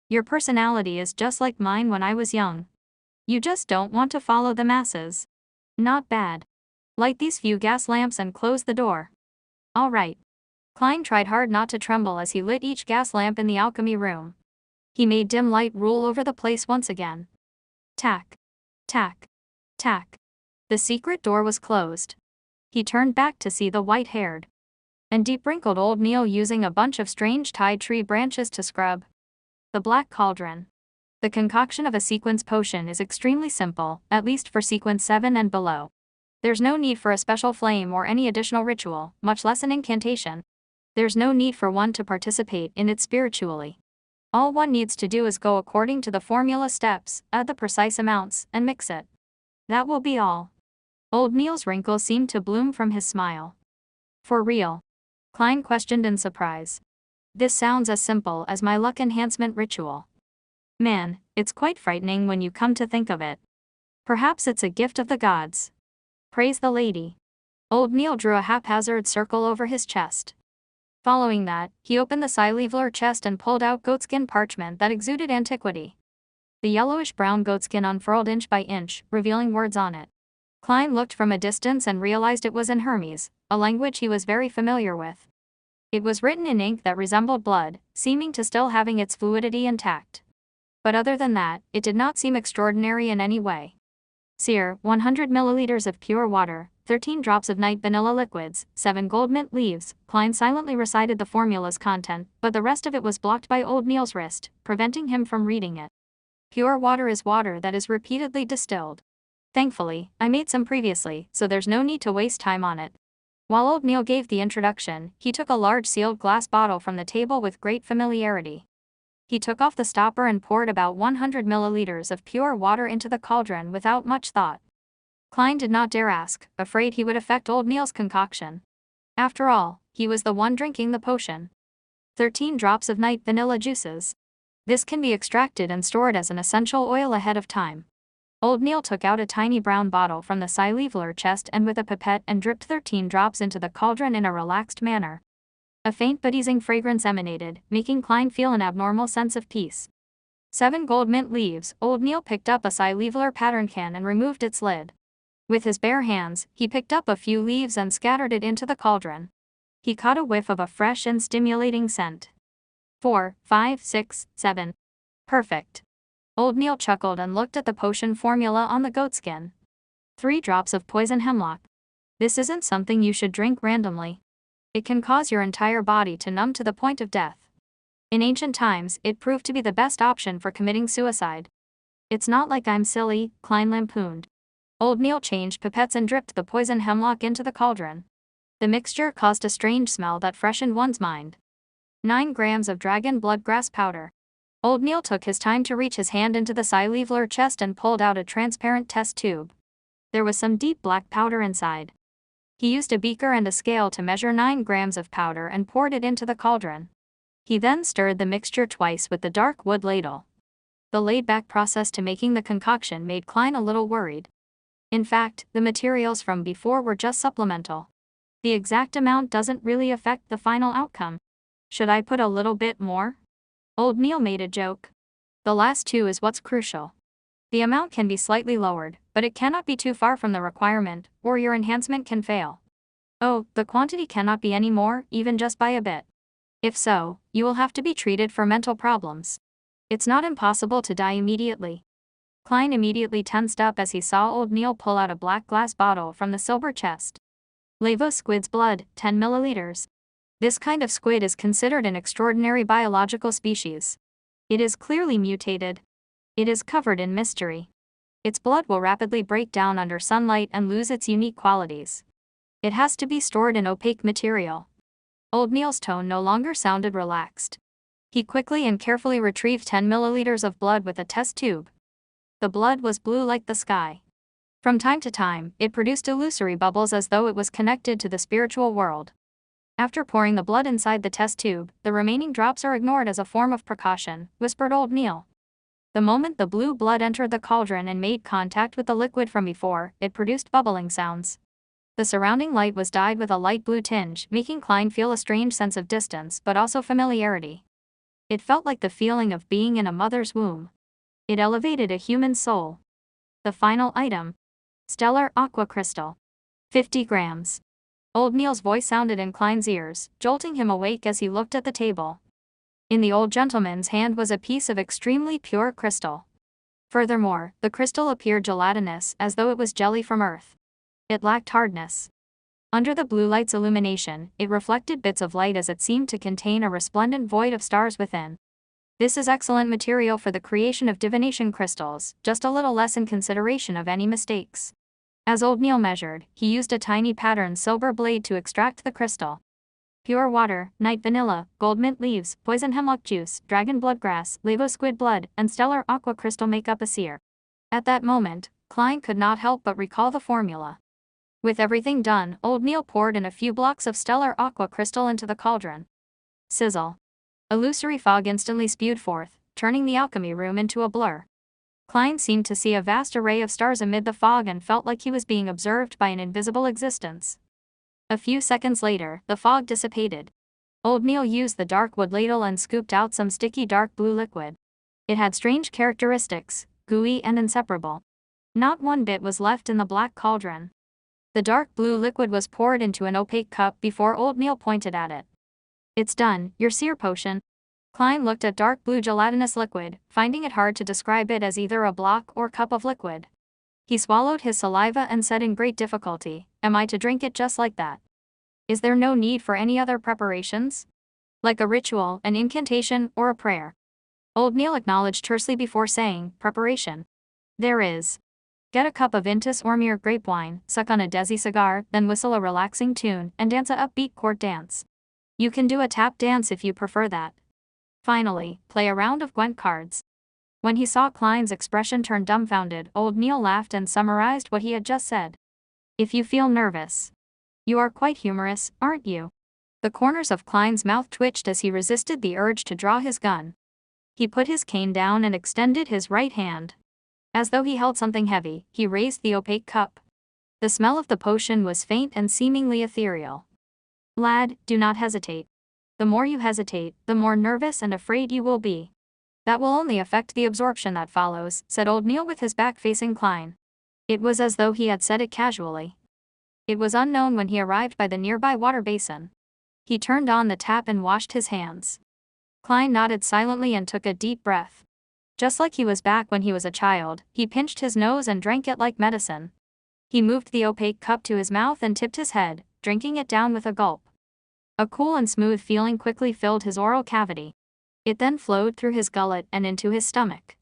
Your personality is just like mine when I was young. You just don't want to follow the masses. Not bad. Light these few gas lamps and close the door. All right. Klein tried hard not to tremble as he lit each gas lamp in the alchemy room. He made dim light rule over the place once again. Tack. Tack. Tack. The secret door was closed. He turned back to see the white-haired and deep-wrinkled old Neil using a bunch of strange tied tree branches to scrub the black cauldron. The concoction of a sequence potion is extremely simple, at least for sequence 7 and below. There's no need for a special flame or any additional ritual, much less an incantation. There's no need for one to participate in it spiritually. All one needs to do is go according to the formula steps, add the precise amounts, and mix it. That will be all. Old Neil's wrinkles seemed to bloom from his smile. For real? Klein questioned in surprise. This sounds as simple as my luck enhancement ritual. Man, it's quite frightening when you come to think of it. Perhaps it's a gift of the gods. Praise the lady. Old Neil drew a haphazard circle over his chest. Following that, he opened the Silevler chest and pulled out goatskin parchment that exuded antiquity. The yellowish-brown goatskin unfurled inch by inch, revealing words on it. Klein looked from a distance and realized it was in Hermes, a language he was very familiar with. It was written in ink that resembled blood, seeming to still having its fluidity intact. But other than that, it did not seem extraordinary in any way. Sear, 100 milliliters of pure water, 13 drops of night vanilla liquids, 7 gold mint leaves. Klein silently recited the formula's content, but the rest of it was blocked by Old Neil's wrist, preventing him from reading it. Pure water is water that is repeatedly distilled. Thankfully, I made some previously, so there's no need to waste time on it. While Old Neil gave the introduction, he took a large sealed glass bottle from the table with great familiarity. He took off the stopper and poured about 100 milliliters of pure water into the cauldron without much thought. Klein did not dare ask, afraid he would affect Old Neil's concoction. After all, he was the one drinking the potion. 13 drops of night vanilla juices. This can be extracted and stored as an essential oil ahead of time. Old Neil took out a tiny brown bottle from the Silevler chest and with a pipette and dripped 13 drops into the cauldron in a relaxed manner. A faint but easing fragrance emanated, making Klein feel an abnormal sense of peace. 7 gold mint leaves. Old Neil picked up a Silevler pattern can and removed its lid. With his bare hands, he picked up a few leaves and scattered it into the cauldron. He caught a whiff of a fresh and stimulating scent. 4, 5, 6, 7. Perfect. Old Neil chuckled and looked at the potion formula on the goatskin. 3 drops of poison hemlock. This isn't something you should drink randomly. It can cause your entire body to numb to the point of death. In ancient times, it proved to be the best option for committing suicide. It's not like I'm silly, Klein lampooned. Old Neil changed pipettes and dripped the poison hemlock into the cauldron. The mixture caused a strange smell that freshened one's mind. 9 grams of dragon bloodgrass powder. Old Neil took his time to reach his hand into the Silevler chest and pulled out a transparent test tube. There was some deep black powder inside. He used a beaker and a scale to measure 9 grams of powder and poured it into the cauldron. He then stirred the mixture twice with the dark wood ladle. The laid-back process to making the concoction made Klein a little worried. In fact, the materials from before were just supplemental. The exact amount doesn't really affect the final outcome. Should I put a little bit more? Old Neil made a joke. The last 2 is what's crucial. The amount can be slightly lowered, but it cannot be too far from the requirement, or your enhancement can fail. Oh, the quantity cannot be any more, even just by a bit. If so, you will have to be treated for mental problems. It's not impossible to die immediately. Klein immediately tensed up as he saw Old Neil pull out a black glass bottle from the silver chest. Lavo squid's blood, 10 milliliters. This kind of squid is considered an extraordinary biological species. It is clearly mutated. It is covered in mystery. Its blood will rapidly break down under sunlight and lose its unique qualities. It has to be stored in opaque material. Old Neil's tone no longer sounded relaxed. He quickly and carefully retrieved 10 milliliters of blood with a test tube. The blood was blue like the sky. From time to time, it produced illusory bubbles as though it was connected to the spiritual world. After pouring the blood inside the test tube, the remaining drops are ignored as a form of precaution, whispered Old Neil. The moment the blue blood entered the cauldron and made contact with the liquid from before, it produced bubbling sounds. The surrounding light was dyed with a light blue tinge, making Klein feel a strange sense of distance but also familiarity. It felt like the feeling of being in a mother's womb. It elevated a human soul. The final item. Stellar aqua crystal. 50 grams. Old Neil's voice sounded in Klein's ears, jolting him awake as he looked at the table. In the old gentleman's hand was a piece of extremely pure crystal. Furthermore, the crystal appeared gelatinous as though it was jelly from Earth. It lacked hardness. Under the blue light's illumination, it reflected bits of light as it seemed to contain a resplendent void of stars within. This is excellent material for the creation of divination crystals, just a little less in consideration of any mistakes. As Old Neil measured, he used a tiny patterned silver blade to extract the crystal. Pure water, night vanilla, gold mint leaves, poison hemlock juice, dragon bloodgrass, lavo squid blood, and stellar aqua crystal make up a seer. At that moment, Klein could not help but recall the formula. With everything done, old Neil poured in a few blocks of stellar aqua crystal into the cauldron. Sizzle. Illusory fog instantly spewed forth, turning the alchemy room into a blur. Klein seemed to see a vast array of stars amid the fog and felt like he was being observed by an invisible existence. A few seconds later, the fog dissipated. Old Neil used the dark wood ladle and scooped out some sticky dark blue liquid. It had strange characteristics, gooey and inseparable. Not one bit was left in the black cauldron. The dark blue liquid was poured into an opaque cup before old Neil pointed at it. It's done, your seer potion. Klein looked at dark blue gelatinous liquid, finding it hard to describe it as either a block or cup of liquid. He swallowed his saliva and said in great difficulty, "Am I to drink it just like that? Is there no need for any other preparations? Like a ritual, an incantation, or a prayer?" Old Neil acknowledged tersely before saying, "Preparation. There is. Get a cup of Intis or mere grape wine, suck on a desi cigar, then whistle a relaxing tune, and dance a upbeat court dance. You can do a tap dance if you prefer that. Finally, play a round of Gwent cards." When he saw Klein's expression turn dumbfounded, old Neil laughed and summarized what he had just said. "If you feel nervous. You are quite humorous, aren't you?" The corners of Klein's mouth twitched as he resisted the urge to draw his gun. He put his cane down and extended his right hand. As though he held something heavy, he raised the opaque cup. The smell of the potion was faint and seemingly ethereal. "Lad, do not hesitate. The more you hesitate, the more nervous and afraid you will be. That will only affect the absorption that follows," said old Neil with his back facing Klein. It was as though he had said it casually. It was unknown when he arrived by the nearby water basin. He turned on the tap and washed his hands. Klein nodded silently and took a deep breath. Just like he was back when he was a child, he pinched his nose and drank it like medicine. He moved the opaque cup to his mouth and tipped his head, drinking it down with a gulp. A cool and smooth feeling quickly filled his oral cavity. It then flowed through his gullet and into his stomach.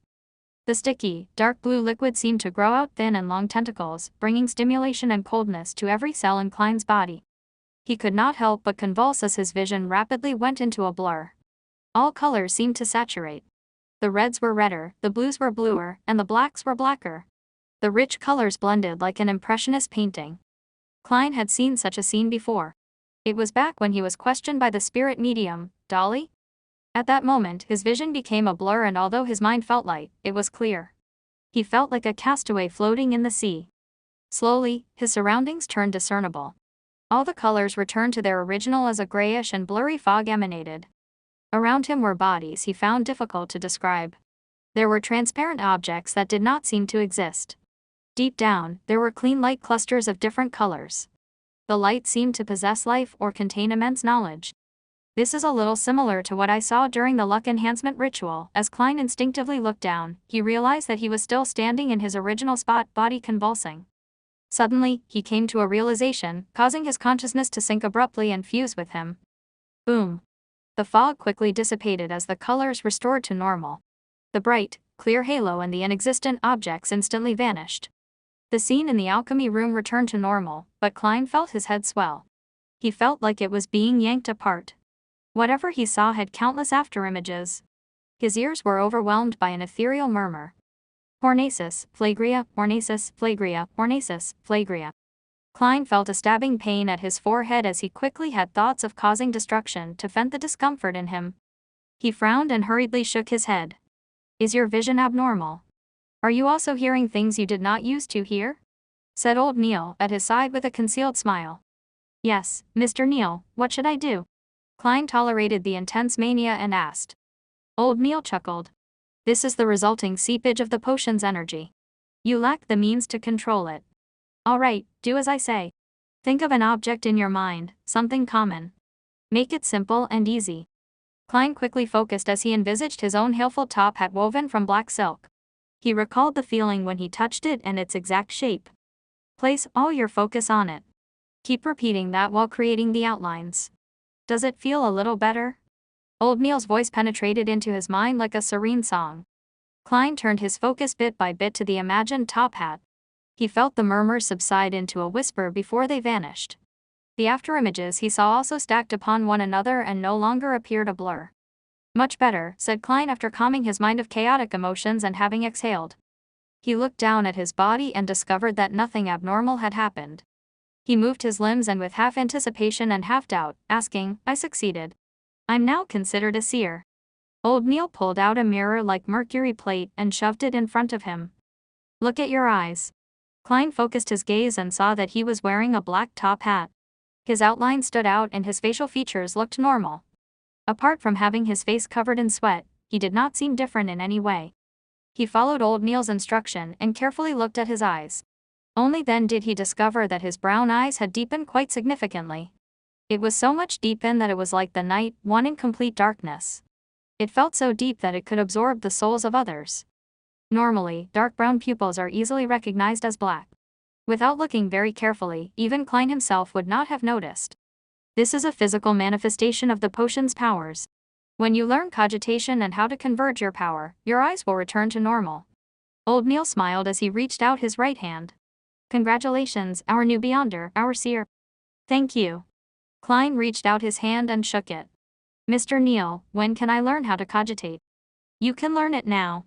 The sticky, dark blue liquid seemed to grow out thin and long tentacles, bringing stimulation and coldness to every cell in Klein's body. He could not help but convulse as his vision rapidly went into a blur. All colors seemed to saturate. The reds were redder, the blues were bluer, and the blacks were blacker. The rich colors blended like an impressionist painting. Klein had seen such a scene before. It was back when he was questioned by the spirit medium, Dolly. At that moment, his vision became a blur, and although his mind felt light, it was clear. He felt like a castaway floating in the sea. Slowly, his surroundings turned discernible. All the colors returned to their original as a grayish and blurry fog emanated. Around him were bodies he found difficult to describe. There were transparent objects that did not seem to exist. Deep down, there were clean light clusters of different colors. The light seemed to possess life or contain immense knowledge. This is a little similar to what I saw during the luck enhancement ritual. As Klein instinctively looked down, he realized that he was still standing in his original spot, body convulsing. Suddenly, he came to a realization, causing his consciousness to sink abruptly and fuse with him. Boom. The fog quickly dissipated as the colors restored to normal. The bright, clear halo and the inexistent objects instantly vanished. The scene in the alchemy room returned to normal, but Klein felt his head swell. He felt like it was being yanked apart. Whatever he saw had countless afterimages. His ears were overwhelmed by an ethereal murmur. Hornacis, Flagria, Hornacis, Flagria, Hornacis, Flagria. Klein felt a stabbing pain at his forehead as he quickly had thoughts of causing destruction to vent the discomfort in him. He frowned and hurriedly shook his head. Is your vision abnormal? Are you also hearing things you did not used to hear? Said old Neil at his side with a concealed smile. Yes, Mr. Neil, what should I do? Klein tolerated the intense mania and asked. Old Neil chuckled. This is the resulting seepage of the potion's energy. You lack the means to control it. All right, do as I say. Think of an object in your mind, something common. Make it simple and easy. Klein quickly focused as he envisaged his own hilful top hat woven from black silk. He recalled the feeling when he touched it and its exact shape. Place all your focus on it. Keep repeating that while creating the outlines. Does it feel a little better? Old Neil's voice penetrated into his mind like a serene song. Klein turned his focus bit by bit to the imagined top hat. He felt the murmurs subside into a whisper before they vanished. The afterimages he saw also stacked upon one another and no longer appeared a blur. Much better, said Klein after calming his mind of chaotic emotions and having exhaled. He looked down at his body and discovered that nothing abnormal had happened. He moved his limbs and with half anticipation and half doubt, asking, I succeeded. I'm now considered a seer. Old Neil pulled out a mirror-like mercury plate and shoved it in front of him. Look at your eyes. Klein focused his gaze and saw that he was wearing a black top hat. His outline stood out and his facial features looked normal. Apart from having his face covered in sweat, he did not seem different in any way. He followed Old Neil's instruction and carefully looked at his eyes. Only then did he discover that his brown eyes had deepened quite significantly. It was so much deepened that it was like the night, one in complete darkness. It felt so deep that it could absorb the souls of others. Normally, dark brown pupils are easily recognized as black. Without looking very carefully, even Klein himself would not have noticed. This is a physical manifestation of the potion's powers. When you learn cogitation and how to converge your power, your eyes will return to normal. Old Neil smiled as he reached out his right hand. Congratulations, our new Beyonder, our seer. Thank you. Klein reached out his hand and shook it. Mr. Neil, when can I learn how to cogitate? You can learn it now.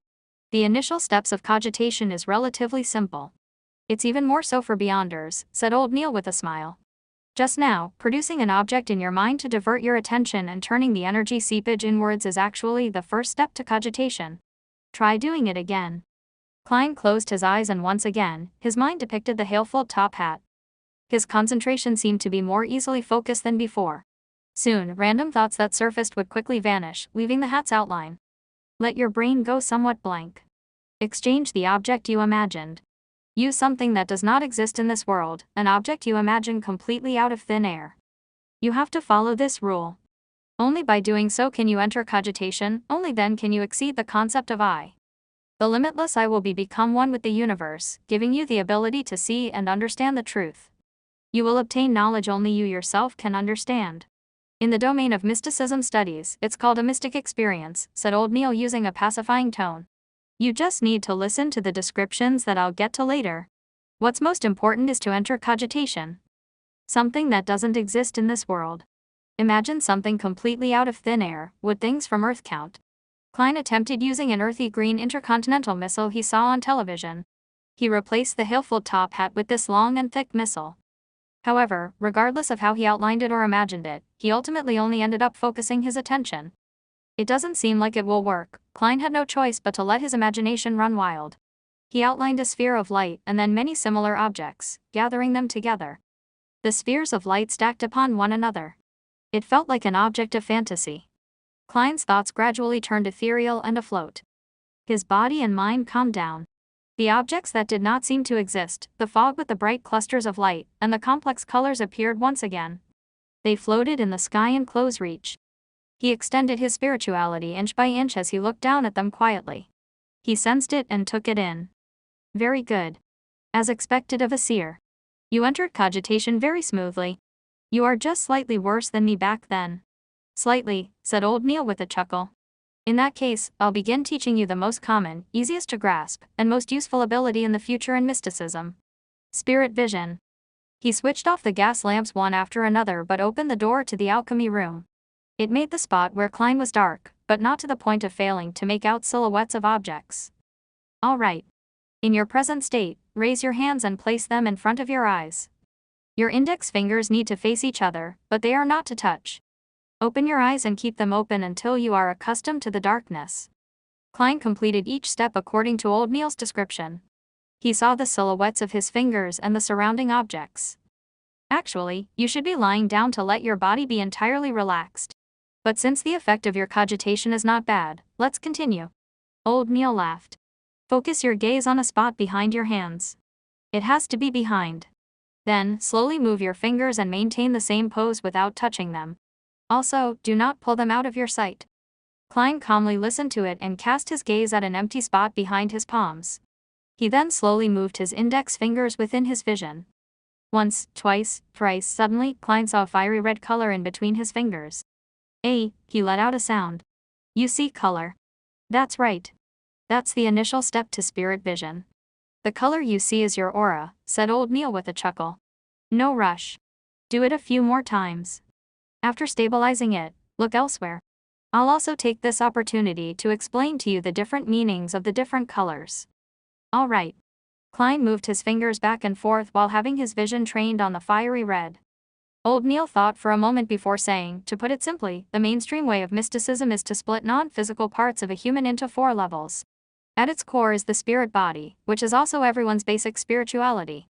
The initial steps of cogitation is relatively simple. It's even more so for Beyonders, said Old Neil with a smile. Just now, producing an object in your mind to divert your attention and turning the energy seepage inwards is actually the first step to cogitation. Try doing it again. Klein closed his eyes and once again, his mind depicted the haleful top hat. His concentration seemed to be more easily focused than before. Soon, random thoughts that surfaced would quickly vanish, leaving the hat's outline. Let your brain go somewhat blank. Exchange the object you imagined. Use something that does not exist in this world, an object you imagine completely out of thin air. You have to follow this rule. Only by doing so can you enter cogitation, only then can you exceed the concept of I. The limitless I will become one with the universe, giving you the ability to see and understand the truth. You will obtain knowledge only you yourself can understand. In the domain of mysticism studies, it's called a mystic experience, said Old Neil using a pacifying tone. You just need to listen to the descriptions that I'll get to later. What's most important is to enter cogitation. Something that doesn't exist in this world. Imagine something completely out of thin air. Would things from Earth count? Klein attempted using an earthy green intercontinental missile he saw on television. He replaced the haleful top hat with this long and thick missile. However, regardless of how he outlined it or imagined it, he ultimately only ended up focusing his attention. It doesn't seem like it will work. Klein had no choice but to let his imagination run wild. He outlined a sphere of light and then many similar objects, gathering them together. The spheres of light stacked upon one another. It felt like an object of fantasy. Klein's thoughts gradually turned ethereal and afloat. His body and mind calmed down. The objects that did not seem to exist, the fog with the bright clusters of light, and the complex colors appeared once again. They floated in the sky in close reach. He extended his spirituality inch by inch as he looked down at them quietly. He sensed it and took it in. Very good. As expected of a seer. You entered cogitation very smoothly. You are just slightly worse than me back then. Slightly, said Old Neil with a chuckle. In that case, I'll begin teaching you the most common, easiest to grasp, and most useful ability in the future in mysticism. Spirit vision. He switched off the gas lamps one after another but opened the door to the alchemy room. It made the spot where Klein was dark, but not to the point of failing to make out silhouettes of objects. All right. In your present state, raise your hands and place them in front of your eyes. Your index fingers need to face each other, but they are not to touch. Open your eyes and keep them open until you are accustomed to the darkness. Klein completed each step according to Old Neil's description. He saw the silhouettes of his fingers and the surrounding objects. Actually, you should be lying down to let your body be entirely relaxed. But since the effect of your cogitation is not bad, let's continue. Old Neil laughed. Focus your gaze on a spot behind your hands. It has to be behind. Then, slowly move your fingers and maintain the same pose without touching them. Also, do not pull them out of your sight. Klein calmly listened to it and cast his gaze at an empty spot behind his palms. He then slowly moved his index fingers within his vision. Once, twice, thrice, suddenly, Klein saw a fiery red color in between his fingers. He let out a sound. You see color. That's right. That's the initial step to spirit vision. The color you see is your aura, said Old Neil with a chuckle. No rush. Do it a few more times. After stabilizing it, look elsewhere. I'll also take this opportunity to explain to you the different meanings of the different colors. All right. Klein moved his fingers back and forth while having his vision trained on the fiery red. Old Neil thought for a moment before saying, to put it simply, the mainstream way of mysticism is to split non-physical parts of a human into 4 levels. At its core is the spirit body, which is also everyone's basic spirituality.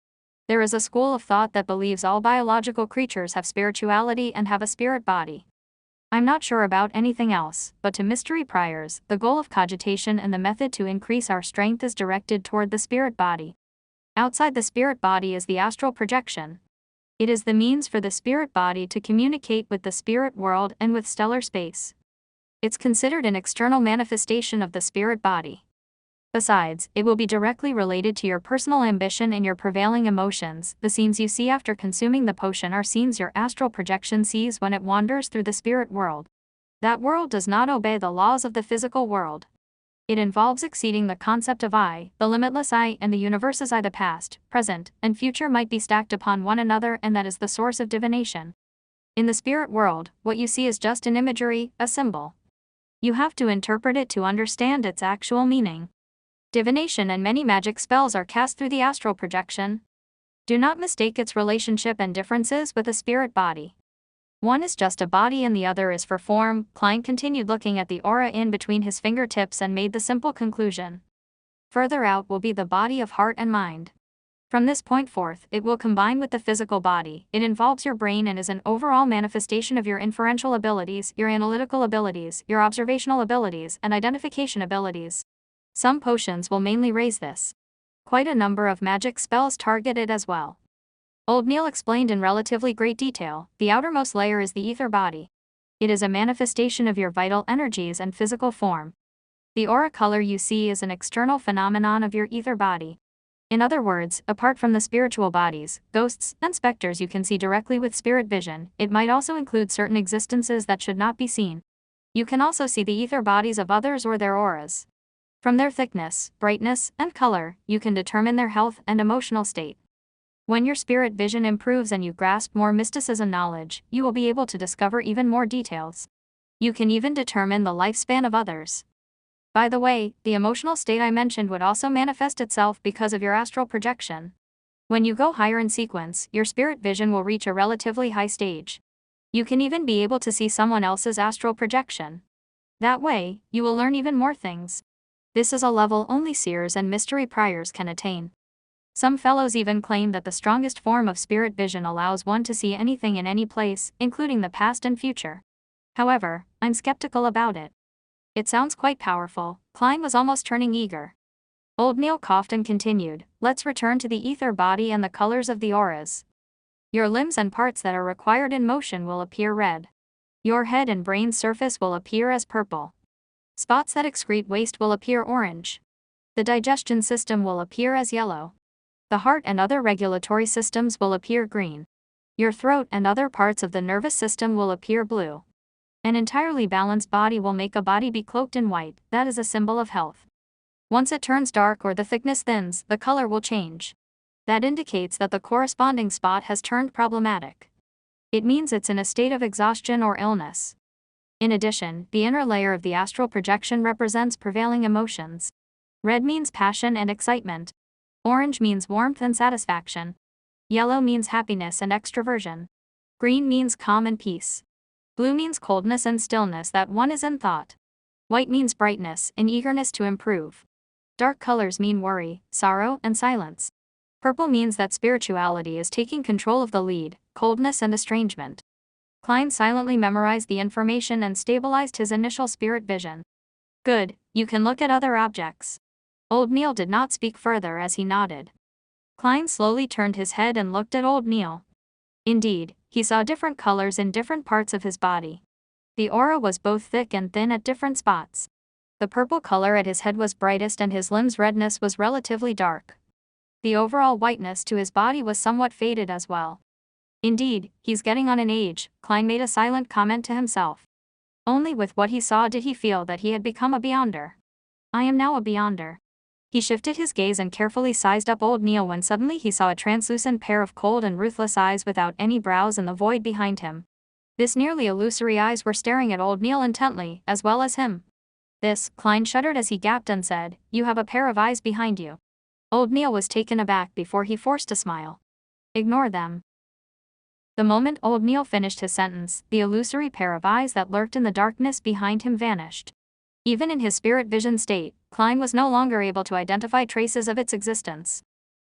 There is a school of thought that believes all biological creatures have spirituality and have a spirit body. I'm not sure about anything else, but to mystery priors, the goal of cogitation and the method to increase our strength is directed toward the spirit body. Outside the spirit body is the astral projection. It is the means for the spirit body to communicate with the spirit world and with stellar space. It's considered an external manifestation of the spirit body. Besides, it will be directly related to your personal ambition and your prevailing emotions. The scenes you see after consuming the potion are scenes your astral projection sees when it wanders through the spirit world. That world does not obey the laws of the physical world. It involves exceeding the concept of I, the limitless I, and the universe's I. The past, present, and future might be stacked upon one another, and that is the source of divination. In the spirit world, what you see is just an imagery, a symbol. You have to interpret it to understand its actual meaning. Divination and many magic spells are cast through the astral projection. Do not mistake its relationship and differences with a spirit body. One is just a body and the other is for form. Klein continued looking at the aura in between his fingertips and made the simple conclusion. Further out will be the body of heart and mind. From this point forth, it will combine with the physical body. It involves your brain and is an overall manifestation of your inferential abilities, your analytical abilities, your observational abilities, and identification abilities. Some potions will mainly raise this. Quite a number of magic spells target it as well. Old Neil explained in relatively great detail, the outermost layer is the ether body. It is a manifestation of your vital energies and physical form. The aura color you see is an external phenomenon of your ether body. In other words, apart from the spiritual bodies, ghosts, and specters you can see directly with spirit vision, it might also include certain existences that should not be seen. You can also see the ether bodies of others or their auras. From their thickness, brightness, and color, you can determine their health and emotional state. When your spirit vision improves and you grasp more mysticism knowledge, you will be able to discover even more details. You can even determine the lifespan of others. By the way, the emotional state I mentioned would also manifest itself because of your astral projection. When you go higher in sequence, your spirit vision will reach a relatively high stage. You can even be able to see someone else's astral projection. That way, you will learn even more things. This is a level only seers and mystery priors can attain. Some fellows even claim that the strongest form of spirit vision allows one to see anything in any place, including the past and future. However, I'm skeptical about it. It sounds quite powerful. Klein was almost turning eager. Old Neil coughed and continued, let's return to the ether body and the colors of the auras. Your limbs and parts that are required in motion will appear red. Your head and brain surface will appear as purple. Spots that excrete waste will appear orange. The digestion system will appear as yellow. The heart and other regulatory systems will appear green. Your throat and other parts of the nervous system will appear blue. An entirely balanced body will make a body be cloaked in white, that is a symbol of health. Once it turns dark or the thickness thins, the color will change. That indicates that the corresponding spot has turned problematic. It means it's in a state of exhaustion or illness. In addition, the inner layer of the astral projection represents prevailing emotions. Red means passion and excitement. Orange means warmth and satisfaction. Yellow means happiness and extroversion. Green means calm and peace. Blue means coldness and stillness that one is in thought. White means brightness and eagerness to improve. Dark colors mean worry, sorrow, and silence. Purple means that spirituality is taking control of the lead, coldness and estrangement. Klein silently memorized the information and stabilized his initial spirit vision. Good, you can look at other objects. Old Neil did not speak further as he nodded. Klein slowly turned his head and looked at Old Neil. Indeed, he saw different colors in different parts of his body. The aura was both thick and thin at different spots. The purple color at his head was brightest and his limbs' redness was relatively dark. The overall whiteness to his body was somewhat faded as well. Indeed, he's getting on in age, Klein made a silent comment to himself. Only with what he saw did he feel that he had become a beyonder. I am now a beyonder. He shifted his gaze and carefully sized up Old Neil when suddenly he saw a translucent pair of cold and ruthless eyes without any brows in the void behind him. This nearly illusory eyes were staring at Old Neil intently, as well as him. This, Klein shuddered as he gaped and said, you have a pair of eyes behind you. Old Neil was taken aback before he forced a smile. Ignore them. The moment old Neil finished his sentence, the illusory pair of eyes that lurked in the darkness behind him vanished. Even in his spirit vision state, Klein was no longer able to identify traces of its existence.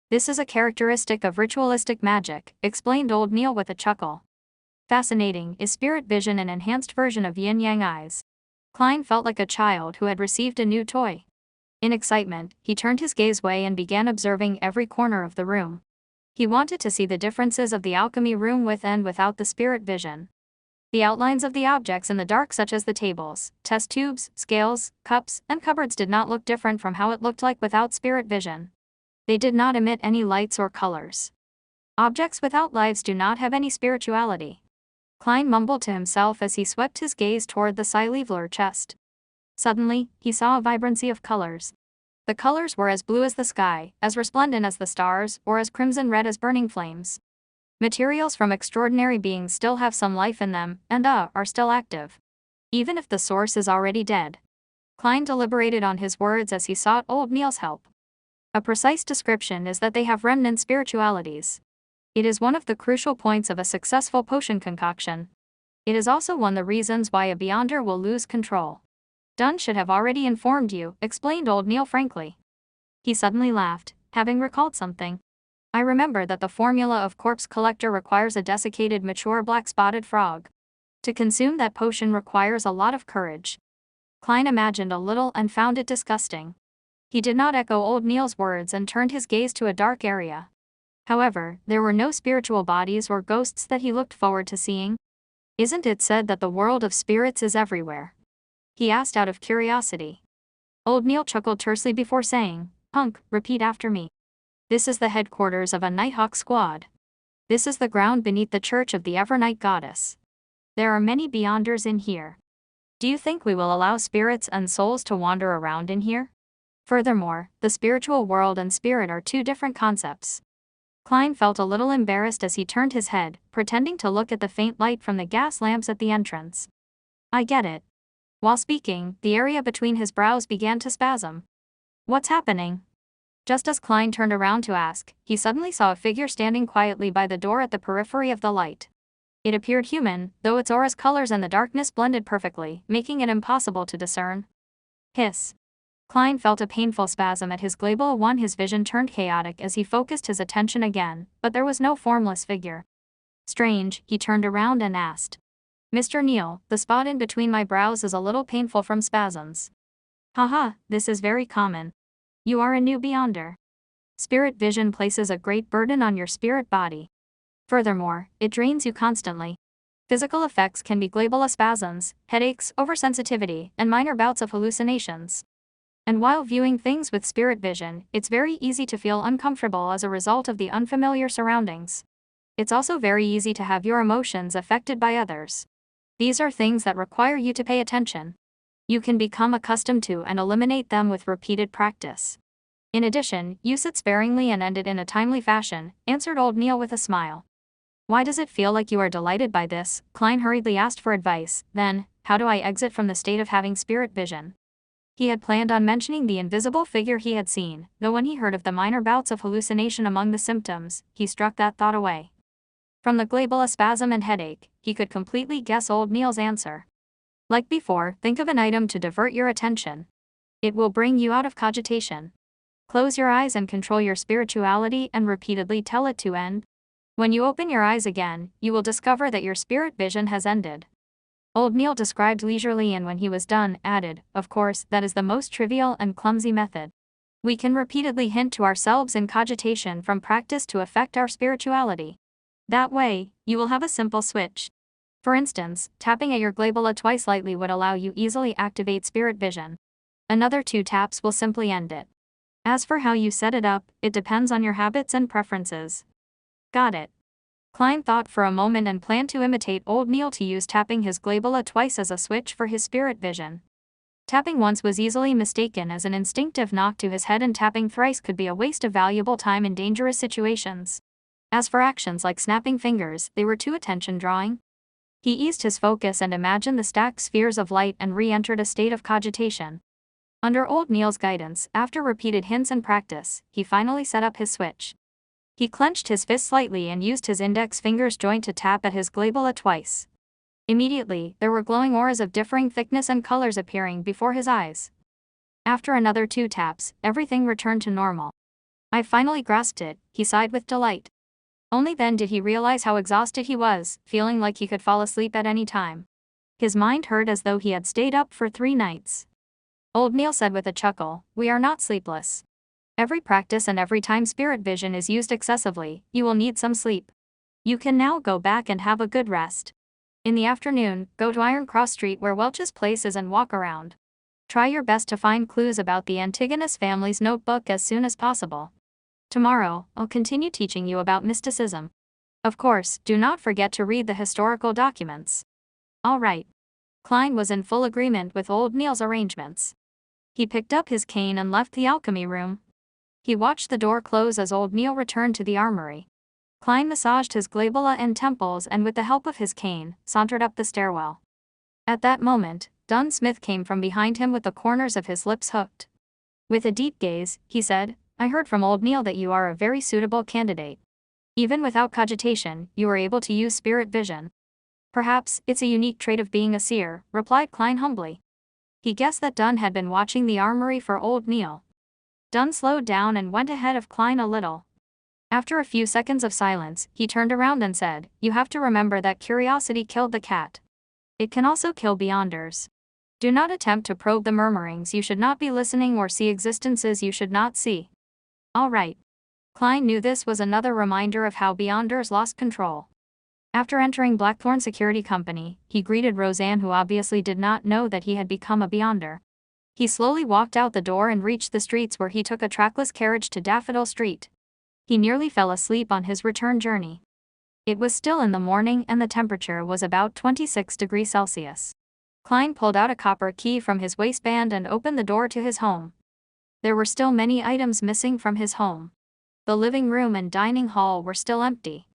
This is a characteristic of ritualistic magic, explained old Neil with a chuckle. Fascinating. Is spirit vision an enhanced version of yin-yang eyes? Klein felt like a child who had received a new toy. In excitement, he turned his gaze away and began observing every corner of the room. He wanted to see the differences of the alchemy room with and without the spirit vision. The outlines of the objects in the dark, such as the tables, test tubes, scales, cups, and cupboards, did not look different from how it looked like without spirit vision. They did not emit any lights or colors. Objects without lives do not have any spirituality. Klein mumbled to himself as he swept his gaze toward the Silevler chest. Suddenly, he saw a vibrancy of colors. The colors were as blue as the sky, as resplendent as the stars, or as crimson red as burning flames. Materials from extraordinary beings still have some life in them, and are still active. Even if the source is already dead. Klein deliberated on his words as he sought old Neil's help. A precise description is that they have remnant spiritualities. It is one of the crucial points of a successful potion concoction. It is also one of the reasons why a Beyonder will lose control. Dunn should have already informed you, explained old Neil frankly. He suddenly laughed, having recalled something. I remember that the formula of Corpse Collector requires a desiccated mature black-spotted frog. To consume that potion requires a lot of courage. Klein imagined a little and found it disgusting. He did not echo old Neil's words and turned his gaze to a dark area. However, there were no spiritual bodies or ghosts that he looked forward to seeing. Isn't it said that the world of spirits is everywhere? He asked out of curiosity. Old Neil chuckled tersely before saying, Punk, repeat after me. This is the headquarters of a Nighthawk squad. This is the ground beneath the church of the Evernight goddess. There are many Beyonders in here. Do you think we will allow spirits and souls to wander around in here? Furthermore, the spiritual world and spirit are two different concepts. Klein felt a little embarrassed as he turned his head, pretending to look at the faint light from the gas lamps at the entrance. I get it. While speaking, the area between his brows began to spasm. What's happening? Just as Klein turned around to ask, he suddenly saw a figure standing quietly by the door at the periphery of the light. It appeared human, though its aura's colors and the darkness blended perfectly, making it impossible to discern. Hiss. Klein felt a painful spasm at his glabella. His vision turned chaotic as he focused his attention again, but there was no formless figure. Strange, he turned around and asked. Mr. Neil, the spot in between my brows is a little painful from spasms. Haha, this is very common. You are a new Beyonder. Spirit vision places a great burden on your spirit body. Furthermore, it drains you constantly. Physical effects can be glabella spasms, headaches, oversensitivity, and minor bouts of hallucinations. And while viewing things with spirit vision, it's very easy to feel uncomfortable as a result of the unfamiliar surroundings. It's also very easy to have your emotions affected by others. These are things that require you to pay attention. You can become accustomed to and eliminate them with repeated practice. In addition, use it sparingly and end it in a timely fashion, answered old Neil with a smile. Why does it feel like you are delighted by this? Klein hurriedly asked for advice. Then, how do I exit from the state of having spirit vision? He had planned on mentioning the invisible figure he had seen, though when he heard of the minor bouts of hallucination among the symptoms, he struck that thought away. From the glabella spasm and headache, he could completely guess old Neil's answer. Like before, think of an item to divert your attention. It will bring you out of cogitation. Close your eyes and control your spirituality and repeatedly tell it to end. When you open your eyes again, you will discover that your spirit vision has ended. Old Neil described leisurely, and when he was done, added, of course, that is the most trivial and clumsy method. We can repeatedly hint to ourselves in cogitation from practice to affect our spirituality. That way, you will have a simple switch. For instance, tapping at your glabella twice lightly would allow you easily activate spirit vision. Another 2 taps will simply end it. As for how you set it up, it depends on your habits and preferences. Got it. Klein thought for a moment and planned to imitate old Neil to use tapping his glabella twice as a switch for his spirit vision. Tapping once was easily mistaken as an instinctive knock to his head, and tapping thrice could be a waste of valuable time in dangerous situations. As for actions like snapping fingers, they were too attention-drawing. He eased his focus and imagined the stacked spheres of light and re-entered a state of cogitation. Under old Neil's guidance, after repeated hints and practice, he finally set up his switch. He clenched his fist slightly and used his index finger's joint to tap at his glabella twice. Immediately, there were glowing auras of differing thickness and colors appearing before his eyes. After another 2 taps, everything returned to normal. I finally grasped it, he sighed with delight. Only then did he realize how exhausted he was, feeling like he could fall asleep at any time. His mind hurt as though he had stayed up for 3 nights. Old Neil said with a chuckle, "We are not sleepless. Every practice and every time spirit vision is used excessively, you will need some sleep. You can now go back and have a good rest. In the afternoon, go to Iron Cross Street where Welch's place is and walk around. Try your best to find clues about the Antigonus family's notebook as soon as possible. Tomorrow, I'll continue teaching you about mysticism. Of course, do not forget to read the historical documents." All right. Klein was in full agreement with old Neil's arrangements. He picked up his cane and left the alchemy room. He watched the door close as old Neil returned to the armory. Klein massaged his glabella and temples and with the help of his cane, sauntered up the stairwell. At that moment, Dunn Smith came from behind him with the corners of his lips hooked. With a deep gaze, he said, "I heard from old Neil that you are a very suitable candidate. Even without cogitation, you are able to use spirit vision." "Perhaps it's a unique trait of being a seer," replied Klein humbly. He guessed that Dunn had been watching the armory for old Neil. Dunn slowed down and went ahead of Klein a little. After a few seconds of silence, he turned around and said, "You have to remember that curiosity killed the cat. It can also kill beyonders. Do not attempt to probe the murmurings you should not be listening or see existences you should not see." All right. Klein knew this was another reminder of how beyonders lost control. After entering Blackthorn Security Company, he greeted Roseanne, who obviously did not know that he had become a beyonder. He slowly walked out the door and reached the streets where he took a trackless carriage to Daffodil Street. He nearly fell asleep on his return journey. It was still in the morning and the temperature was about 26 degrees Celsius. Klein pulled out a copper key from his waistband and opened the door to his home. There were still many items missing from his home. The living room and dining hall were still empty.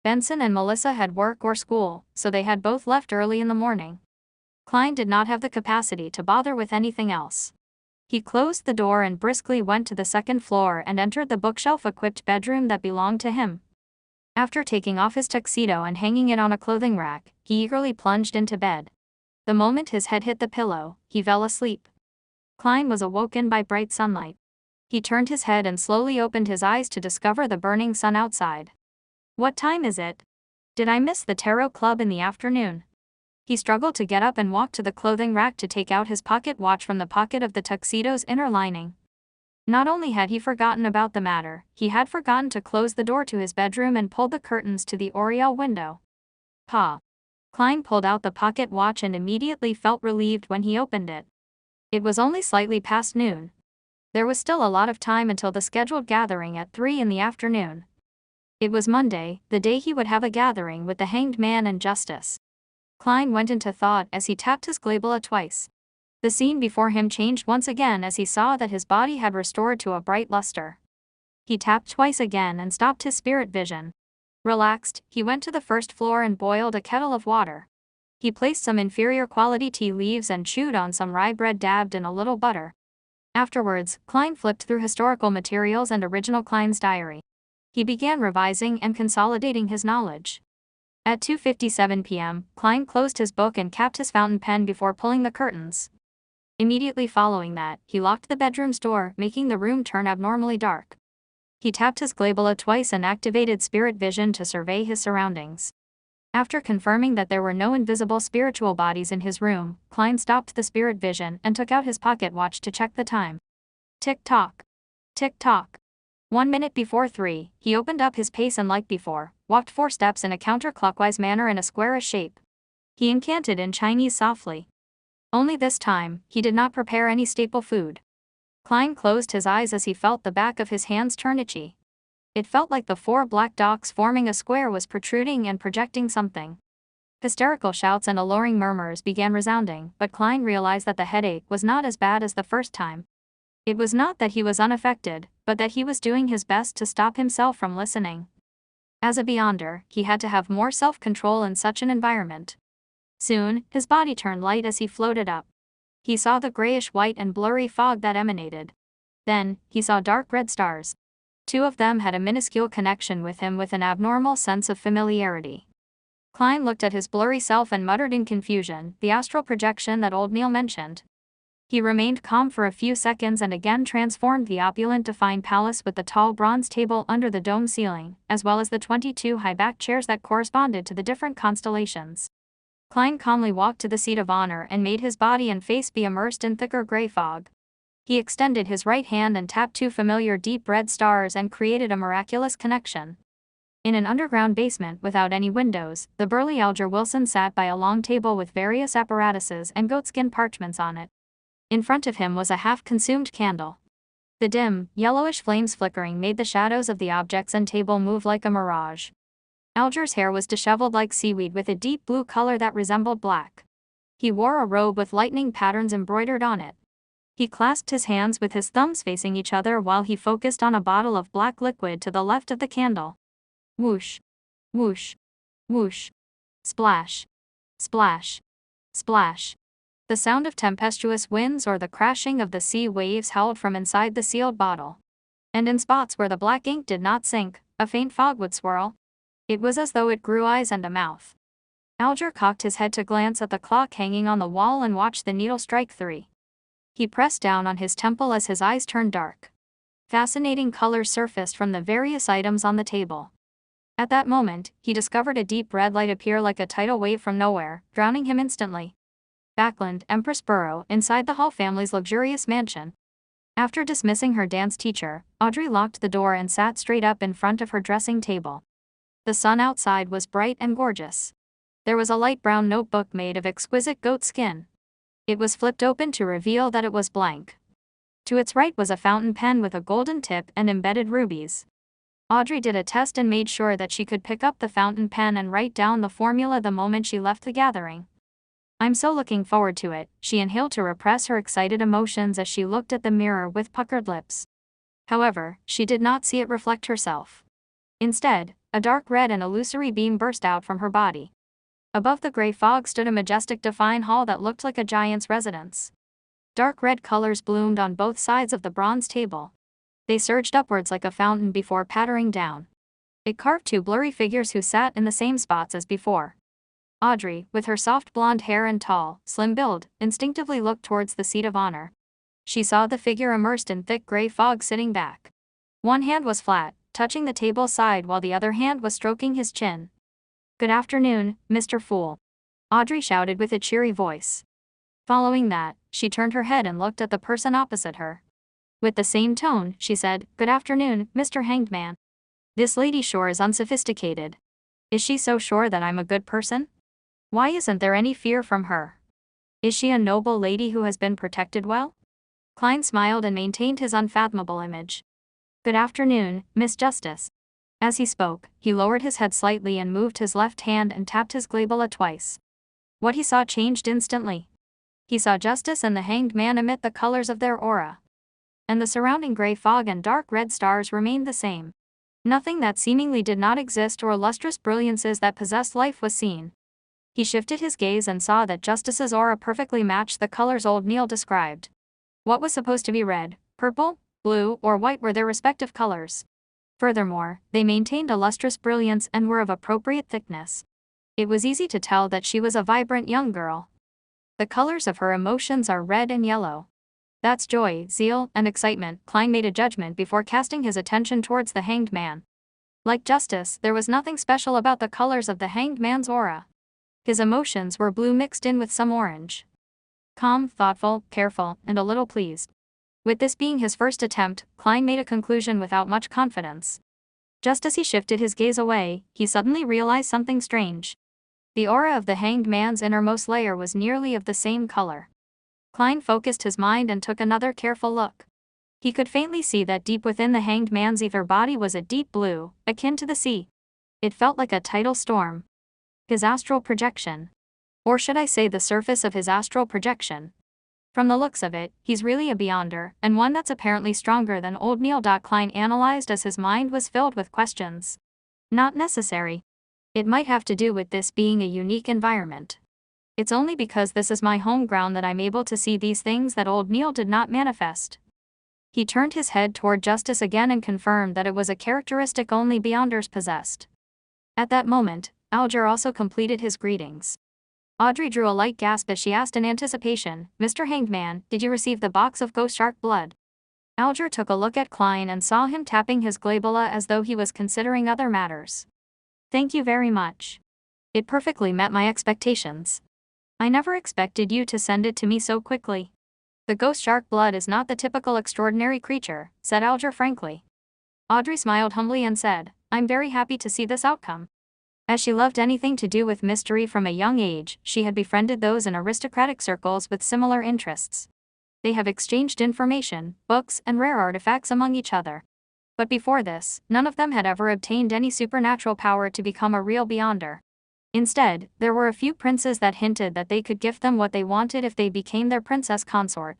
Benson and Melissa had work or school, so they had both left early in the morning. Klein did not have the capacity to bother with anything else. He closed the door and briskly went to the second floor and entered the bookshelf-equipped bedroom that belonged to him. After taking off his tuxedo and hanging it on a clothing rack, he eagerly plunged into bed. The moment his head hit the pillow, he fell asleep. Klein was awoken by bright sunlight. He turned his head and slowly opened his eyes to discover the burning sun outside. What time is it? Did I miss the tarot club in the afternoon? He struggled to get up and walk to the clothing rack to take out his pocket watch from the pocket of the tuxedo's inner lining. Not only had he forgotten about the matter, he had forgotten to close the door to his bedroom and pulled the curtains to the oriel window. Pa. Klein pulled out the pocket watch and immediately felt relieved when he opened it. It was only slightly past noon. There was still a lot of time until the scheduled gathering at 3 in the afternoon. It was Monday, the day he would have a gathering with the Hanged Man and Justice. Klein went into thought as he tapped his glabella twice. The scene before him changed once again as he saw that his body had restored to a bright luster. He tapped twice again and stopped his spirit vision. Relaxed, he went to the first floor and boiled a kettle of water. He placed some inferior quality tea leaves and chewed on some rye bread dabbed in a little butter. Afterwards, Klein flipped through historical materials and original Klein's diary. He began revising and consolidating his knowledge. At 2:57 p.m., Klein closed his book and capped his fountain pen before pulling the curtains. Immediately following that, he locked the bedroom's door, making the room turn abnormally dark. He tapped his glabella twice and activated spirit vision to survey his surroundings. After confirming that there were no invisible spiritual bodies in his room, Klein stopped the spirit vision and took out his pocket watch to check the time. Tick-tock. Tick-tock. 1 minute before 3, he opened up his pace and like before, walked 4 steps in a counterclockwise manner in a squarish shape. He incanted in Chinese softly. Only this time, he did not prepare any staple food. Klein closed his eyes as he felt the back of his hands turn itchy. It felt like the 4 black dots forming a square was protruding and projecting something. Hysterical shouts and alluring murmurs began resounding, but Klein realized that the headache was not as bad as the first time. It was not that he was unaffected, but that he was doing his best to stop himself from listening. As a beyonder, he had to have more self-control in such an environment. Soon, his body turned light as he floated up. He saw the grayish-white and blurry fog that emanated. Then, he saw dark red stars. Two of them had a minuscule connection with him with an abnormal sense of familiarity. Klein looked at his blurry self and muttered in confusion, the astral projection that old Neil mentioned. He remained calm for a few seconds and again transformed the opulent Define Palace with the tall bronze table under the dome ceiling, as well as the 22 high-backed chairs that corresponded to the different constellations. Klein calmly walked to the seat of honor and made his body and face be immersed in thicker gray fog. He extended his right hand and tapped two familiar deep red stars and created a miraculous connection. In an underground basement without any windows, the burly Alger Wilson sat by a long table with various apparatuses and goatskin parchments on it. In front of him was a half-consumed candle. The dim, yellowish flames flickering made the shadows of the objects and table move like a mirage. Alger's hair was disheveled like seaweed with a deep blue color that resembled black. He wore a robe with lightning patterns embroidered on it. He clasped his hands with his thumbs facing each other while he focused on a bottle of black liquid to the left of the candle. Whoosh, whoosh, whoosh, splash, splash, splash. The sound of tempestuous winds or the crashing of the sea waves howled from inside the sealed bottle. And in spots where the black ink did not sink, a faint fog would swirl. It was as though it grew eyes and a mouth. Alger cocked his head to glance at the clock hanging on the wall and watched the needle strike 3. He pressed down on his temple as his eyes turned dark. Fascinating colors surfaced from the various items on the table. At that moment, he discovered a deep red light appear like a tidal wave from nowhere, drowning him instantly. Backland, Empress Borough, inside the Hall family's luxurious mansion. After dismissing her dance teacher, Audrey locked the door and sat straight up in front of her dressing table. The sun outside was bright and gorgeous. There was a light brown notebook made of exquisite goat skin. It was flipped open to reveal that it was blank. To its right was a fountain pen with a golden tip and embedded rubies. Audrey did a test and made sure that she could pick up the fountain pen and write down the formula the moment she left the gathering. "I'm so looking forward to it," she inhaled to repress her excited emotions as she looked at the mirror with puckered lips. However, she did not see it reflect herself. Instead, a dark red and illusory beam burst out from her body. Above the gray fog stood a majestic Define hall that looked like a giant's residence. Dark red colors bloomed on both sides of the bronze table. They surged upwards like a fountain before pattering down. It carved two blurry figures who sat in the same spots as before. Audrey, with her soft blonde hair and tall, slim build, instinctively looked towards the seat of honor. She saw the figure immersed in thick gray fog sitting back. One hand was flat, touching the table side while the other hand was stroking his chin. "Good afternoon, Mr. Fool," Audrey shouted with a cheery voice. Following that, she turned her head and looked at the person opposite her. With the same tone, she said, "Good afternoon, Mr. Hanged Man. This lady sure is unsophisticated. Is she so sure that I'm a good person? Why isn't there any fear from her? Is she a noble lady who has been protected well?" Klein smiled and maintained his unfathomable image. "Good afternoon, Miss Justice." As he spoke, he lowered his head slightly and moved his left hand and tapped his glabella twice. What he saw changed instantly. He saw Justice and the Hanged Man emit the colors of their aura. And the surrounding gray fog and dark red stars remained the same. Nothing that seemingly did not exist or lustrous brilliances that possessed life was seen. He shifted his gaze and saw that Justice's aura perfectly matched the colors old Neil described. What was supposed to be red, purple, blue, or white were their respective colors. Furthermore, they maintained a lustrous brilliance and were of appropriate thickness. It was easy to tell that she was a vibrant young girl. The colors of her emotions are red and yellow. That's joy, zeal, and excitement, Klein made a judgment before casting his attention towards the Hanged Man. Like Justice, there was nothing special about the colors of the Hanged Man's aura. His emotions were blue mixed in with some orange. Calm, thoughtful, careful, and a little pleased. With this being his first attempt, Klein made a conclusion without much confidence. Just as he shifted his gaze away, he suddenly realized something strange. The aura of the Hanged Man's innermost layer was nearly of the same color. Klein focused his mind and took another careful look. He could faintly see that deep within the Hanged Man's ether body was a deep blue, akin to the sea. It felt like a tidal storm. His astral projection. Or should I say the surface of his astral projection. From the looks of it, he's really a beyonder, and one that's apparently stronger than old Neil. Klein analyzed as his mind was filled with questions. Not necessary. It might have to do with this being a unique environment. It's only because this is my home ground that I'm able to see these things that old Neil did not manifest. He turned his head toward Justice again and confirmed that it was a characteristic only Beyonders possessed. At that moment, Alger also completed his greetings. Audrey drew a light gasp as she asked in anticipation, "Mr. Hanged Man, did you receive the box of ghost shark blood?" Alger took a look at Klein and saw him tapping his glabella as though he was considering other matters. "Thank you very much. It perfectly met my expectations. I never expected you to send it to me so quickly." "The ghost shark blood is not the typical extraordinary creature," said Alger frankly. Audrey smiled humbly and said, "I'm very happy to see this outcome." As she loved anything to do with mystery from a young age, she had befriended those in aristocratic circles with similar interests. They have exchanged information, books, and rare artifacts among each other. But before this, none of them had ever obtained any supernatural power to become a real Beyonder. Instead, there were a few princes that hinted that they could gift them what they wanted if they became their princess consort.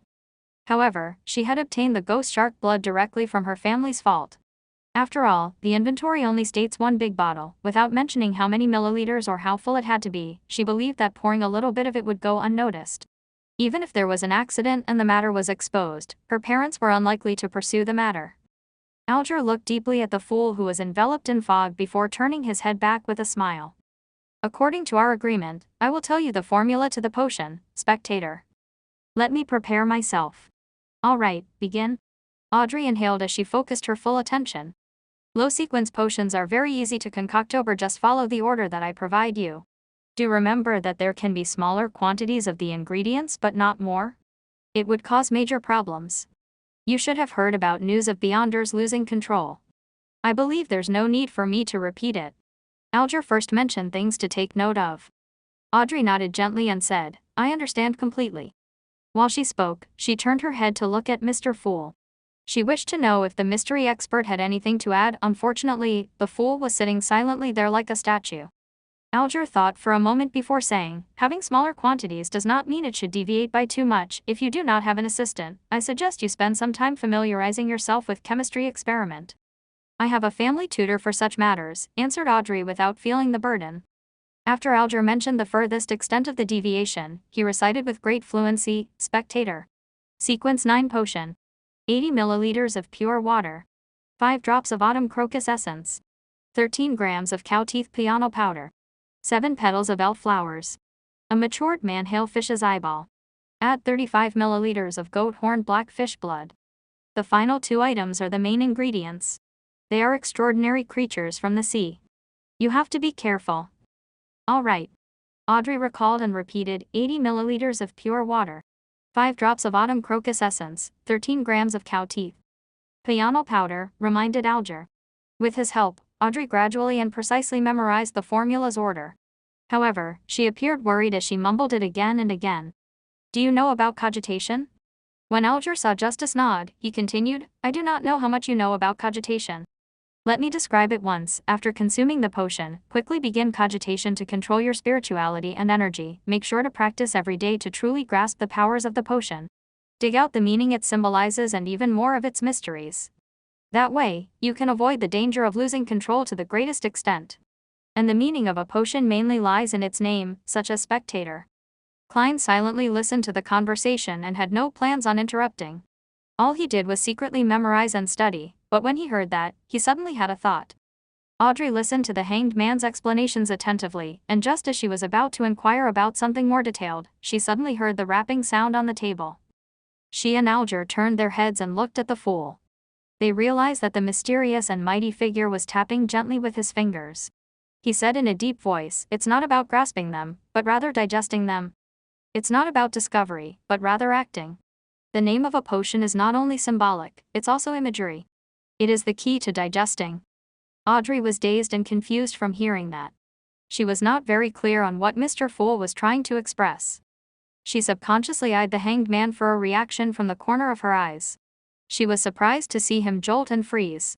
However, she had obtained the ghost shark blood directly from her family's vault. After all, the inventory only states one big bottle, without mentioning how many milliliters or how full it had to be. She believed that pouring a little bit of it would go unnoticed. Even if there was an accident and the matter was exposed, her parents were unlikely to pursue the matter. Alger looked deeply at the fool who was enveloped in fog before turning his head back with a smile. "According to our agreement, I will tell you the formula to the potion, spectator. Let me prepare myself." "All right, begin." Audrey inhaled as she focused her full attention. "Low-sequence potions are very easy to concoct over, just follow the order that I provide you. Do remember that there can be smaller quantities of the ingredients but not more. It would cause major problems. You should have heard about news of Beyonders losing control. I believe there's no need for me to repeat it." Alger first mentioned things to take note of. Audrey nodded gently and said, "I understand completely." While she spoke, she turned her head to look at Mr. Fool. She wished to know if the mystery expert had anything to add. Unfortunately, the fool was sitting silently there like a statue. Alger thought for a moment before saying, "Having smaller quantities does not mean it should deviate by too much. If you do not have an assistant, I suggest you spend some time familiarizing yourself with chemistry experiment." "I have a family tutor for such matters," answered Audrey without feeling the burden. After Alger mentioned the furthest extent of the deviation, he recited with great fluency, "Spectator. Sequence 9 potion. 80 milliliters of pure water. 5 drops of autumn crocus essence. 13 grams of cow teeth piano powder. 7 petals of elf flowers. A matured man-hail fish's eyeball. Add 35 milliliters of goat horn black fish blood." The final 2 items are the main ingredients. They are extraordinary creatures from the sea. You have to be careful. "All right." Audrey recalled and repeated, 80 milliliters of pure water. 5 drops of autumn crocus essence, 13 grams of cow teeth. Piano powder, reminded Alger. With his help, Audrey gradually and precisely memorized the formula's order. However, she appeared worried as she mumbled it again and again. "Do you know about cogitation?" When Alger saw Justice nod, he continued, "I do not know how much you know about cogitation. Let me describe it once. After consuming the potion, quickly begin cogitation to control your spirituality and energy. Make sure to practice every day to truly grasp the powers of the potion. Dig out the meaning it symbolizes and even more of its mysteries. That way, you can avoid the danger of losing control to the greatest extent. And the meaning of a potion mainly lies in its name, such as spectator." Klein silently listened to the conversation and had no plans on interrupting. All he did was secretly memorize and study, but when he heard that, he suddenly had a thought. Audrey listened to the hanged man's explanations attentively, and just as she was about to inquire about something more detailed, she suddenly heard the rapping sound on the table. She and Alger turned their heads and looked at the fool. They realized that the mysterious and mighty figure was tapping gently with his fingers. He said in a deep voice, "It's not about grasping them, but rather digesting them. It's not about discovery, but rather acting. The name of a potion is not only symbolic, it's also imagery. It is the key to digesting." Audrey was dazed and confused from hearing that. She was not very clear on what Mr. Fool was trying to express. She subconsciously eyed the hanged man for a reaction from the corner of her eyes. She was surprised to see him jolt and freeze.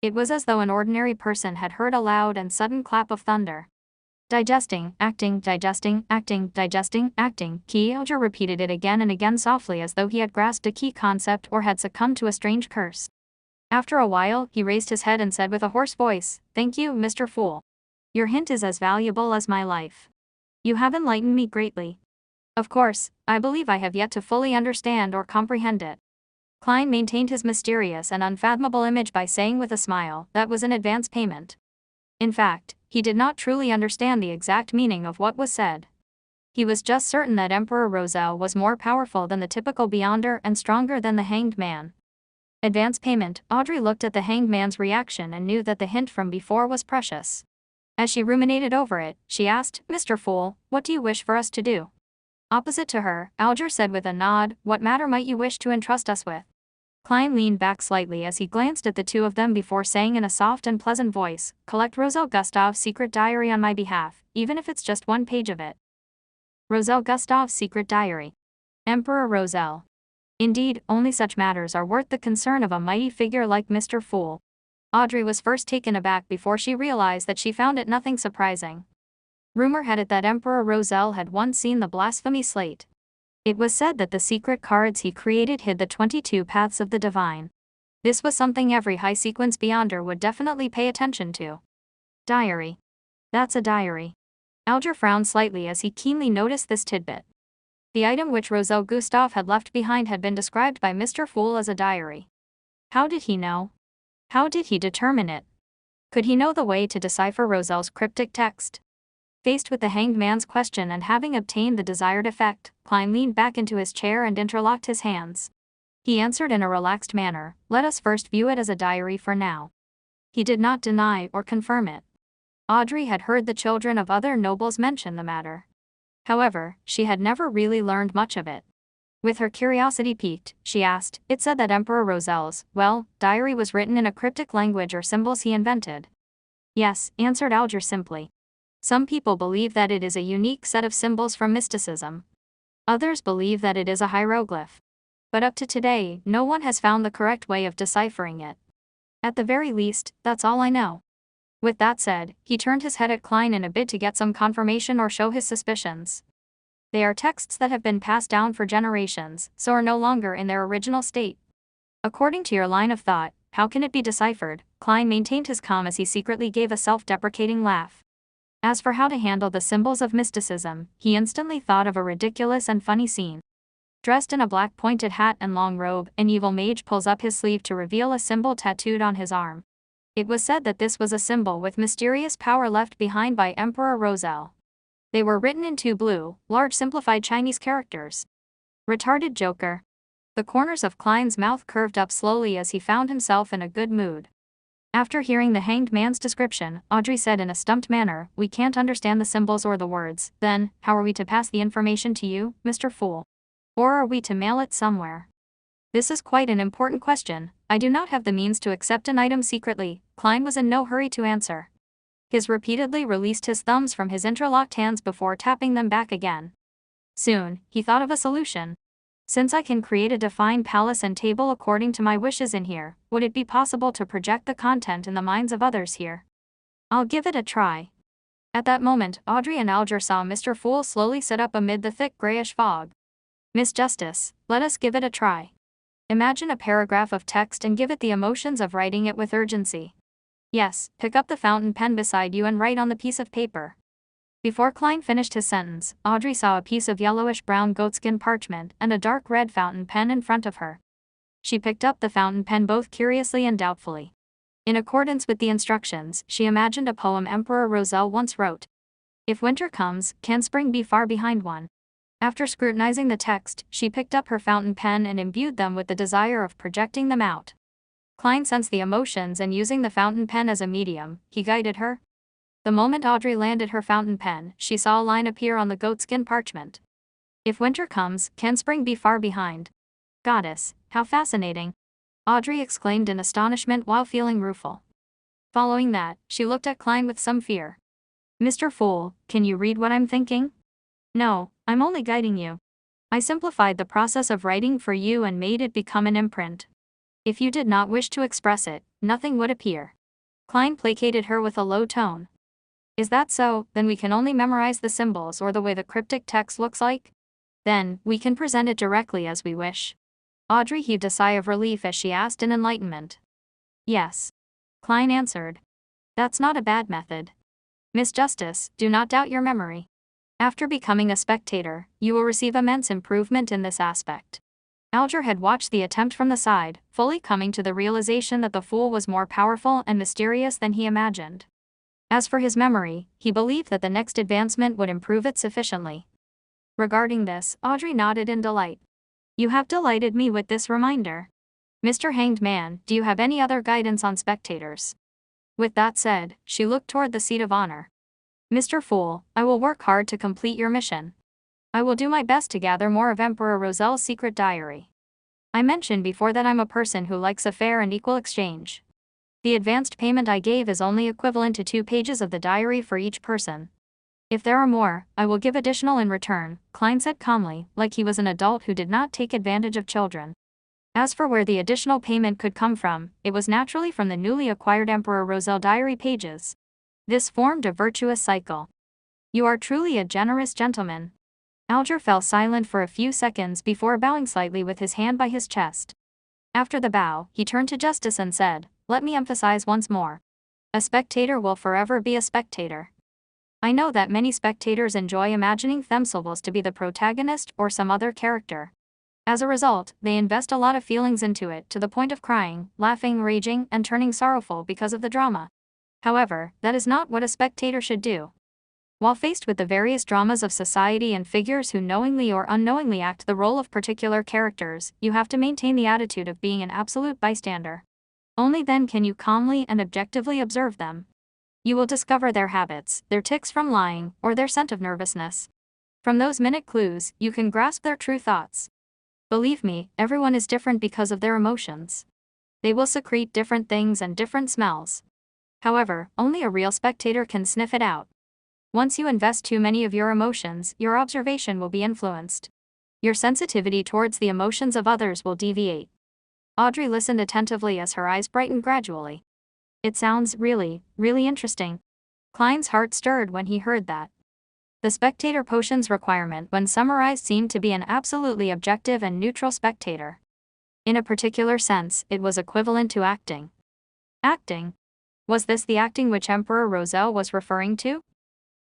It was as though an ordinary person had heard a loud and sudden clap of thunder. "Digesting, acting, digesting, acting, digesting, acting." Alger repeated it again and again softly as though he had grasped a key concept or had succumbed to a strange curse. After a while, he raised his head and said with a hoarse voice, "Thank you, Mr. Fool. Your hint is as valuable as my life. You have enlightened me greatly. Of course, I believe I have yet to fully understand or comprehend it. Klein maintained his mysterious and unfathomable image by saying with a smile that was an advance payment. In fact, he did not truly understand the exact meaning of what was said. He was just certain that Emperor Roselle was more powerful than the typical Beyonder and stronger than the Hanged Man. Advance payment. Audrey looked at the Hanged Man's reaction and knew that the hint from before was precious. As she ruminated over it, she asked, "Mr. Fool, what do you wish for us to do?" Opposite to her, Alger said with a nod, "What matter might you wish to entrust us with?" Klein leaned back slightly as he glanced at the two of them before saying in a soft and pleasant voice, "Collect Roselle Gustav's secret diary on my behalf, even if it's just one page of it." Roselle Gustav's secret diary. Emperor Roselle. Indeed, only such matters are worth the concern of a mighty figure like Mr. Fool. Audrey was first taken aback before she realized that she found it nothing surprising. Rumor had it that Emperor Roselle had once seen the blasphemy slate. It was said that the secret cards he created hid the 22 paths of the divine. This was something every high-sequence Beyonder would definitely pay attention to. Diary. That's a diary. Alger frowned slightly as he keenly noticed this tidbit. The item which Roselle Gustav had left behind had been described by Mr. Fool as a diary. How did he know? How did he determine it? Could he know the way to decipher Roselle's cryptic text? Faced with the Hanged Man's question and having obtained the desired effect, Klein leaned back into his chair and interlocked his hands. He answered in a relaxed manner, "Let us first view it as a diary for now." He did not deny or confirm it. Audrey had heard the children of other nobles mention the matter. However, she had never really learned much of it. With her curiosity piqued, she asked, "It said that Emperor Roselle's, well, diary was written in a cryptic language or symbols he invented." "Yes," answered Alger simply. "Some people believe that it is a unique set of symbols from mysticism. Others believe that it is a hieroglyph. But up to today, no one has found the correct way of deciphering it. At the very least, that's all I know." With that said, he turned his head at Klein in a bid to get some confirmation or show his suspicions. "They are texts that have been passed down for generations, so are no longer in their original state. According to your line of thought, how can it be deciphered?" Klein maintained his calm as he secretly gave a self-deprecating laugh. As for how to handle the symbols of mysticism, he instantly thought of a ridiculous and funny scene. Dressed in a black pointed hat and long robe, an evil mage pulls up his sleeve to reveal a symbol tattooed on his arm. It was said that this was a symbol with mysterious power left behind by Emperor Roselle. They were written in two blue, large simplified Chinese characters. Retarded Joker. The corners of Klein's mouth curved up slowly as he found himself in a good mood. After hearing the Hanged Man's description, Audrey said in a stumped manner, "We can't understand the symbols or the words. Then, how are we to pass the information to you, Mr. Fool? Or are we to mail it somewhere?" "This is quite an important question. I do not have the means to accept an item secretly." Klein was in no hurry to answer. He repeatedly released his thumbs from his interlocked hands before tapping them back again. Soon, he thought of a solution. "Since I can create a defined palace and table according to my wishes in here, would it be possible to project the content in the minds of others here? I'll give it a try." At that moment, Audrey and Alger saw Mr. Fool slowly sit up amid the thick grayish fog. "Miss Justice, let us give it a try. Imagine a paragraph of text and give it the emotions of writing it with urgency. Yes, pick up the fountain pen beside you and write on the piece of paper." Before Klein finished his sentence, Audrey saw a piece of yellowish-brown goatskin parchment and a dark red fountain pen in front of her. She picked up the fountain pen both curiously and doubtfully. In accordance with the instructions, she imagined a poem Emperor Roselle once wrote. "If winter comes, can spring be far behind one?" After scrutinizing the text, she picked up her fountain pen and imbued them with the desire of projecting them out. Klein sensed the emotions and using the fountain pen as a medium, he guided her. The moment Audrey landed her fountain pen, she saw a line appear on the goatskin parchment. "If winter comes, can spring be far behind?" "Goddess, how fascinating!" Audrey exclaimed in astonishment while feeling rueful. Following that, she looked at Klein with some fear. "Mr. Fool, can you read what I'm thinking?" "No, I'm only guiding you. I simplified the process of writing for you and made it become an imprint. If you did not wish to express it, nothing would appear." Klein placated her with a low tone. "Is that so? Then we can only memorize the symbols or the way the cryptic text looks like? Then, we can present it directly as we wish." Audrey heaved a sigh of relief as she asked in enlightenment. "Yes." Klein answered. "That's not a bad method. Miss Justice, do not doubt your memory. After becoming a spectator, you will receive immense improvement in this aspect. Alger had watched the attempt from the side, fully coming to the realization that the fool was more powerful and mysterious than he imagined. As for his memory, he believed that the next advancement would improve it sufficiently. Regarding this, Audrey nodded in delight. You have delighted me with this reminder. Mr. Hanged Man, do you have any other guidance on spectators? With that said, she looked toward the seat of honor. Mr. Fool, I will work hard to complete your mission. I will do my best to gather more of Emperor Rosel's secret diary. I mentioned before that I'm a person who likes a fair and equal exchange. The advanced payment I gave is only equivalent to 2 pages of the diary for each person. If there are more, I will give additional in return, Klein said calmly, like he was an adult who did not take advantage of children. As for where the additional payment could come from, it was naturally from the newly acquired Emperor Rosel diary pages. This formed a virtuous cycle. You are truly a generous gentleman. Alger fell silent for a few seconds before bowing slightly with his hand by his chest. After the bow, he turned to Justice and said, "Let me emphasize once more. A spectator will forever be a spectator. I know that many spectators enjoy imagining themselves to be the protagonist or some other character. As a result, they invest a lot of feelings into it to the point of crying, laughing, raging, and turning sorrowful because of the drama. However, that is not what a spectator should do. While faced with the various dramas of society and figures who knowingly or unknowingly act the role of particular characters, you have to maintain the attitude of being an absolute bystander. Only then can you calmly and objectively observe them. You will discover their habits, their tics from lying, or their scent of nervousness. From those minute clues, you can grasp their true thoughts. Believe me, everyone is different because of their emotions. They will secrete different things and different smells. However, only a real spectator can sniff it out. Once you invest too many of your emotions, your observation will be influenced. Your sensitivity towards the emotions of others will deviate." Audrey listened attentively as her eyes brightened gradually. It sounds really interesting. Klein's heart stirred when he heard that. The spectator potion's requirement when summarized seemed to be an absolutely objective and neutral spectator. In a particular sense, it was equivalent to acting. Acting? Was this the acting which Emperor Rosel was referring to?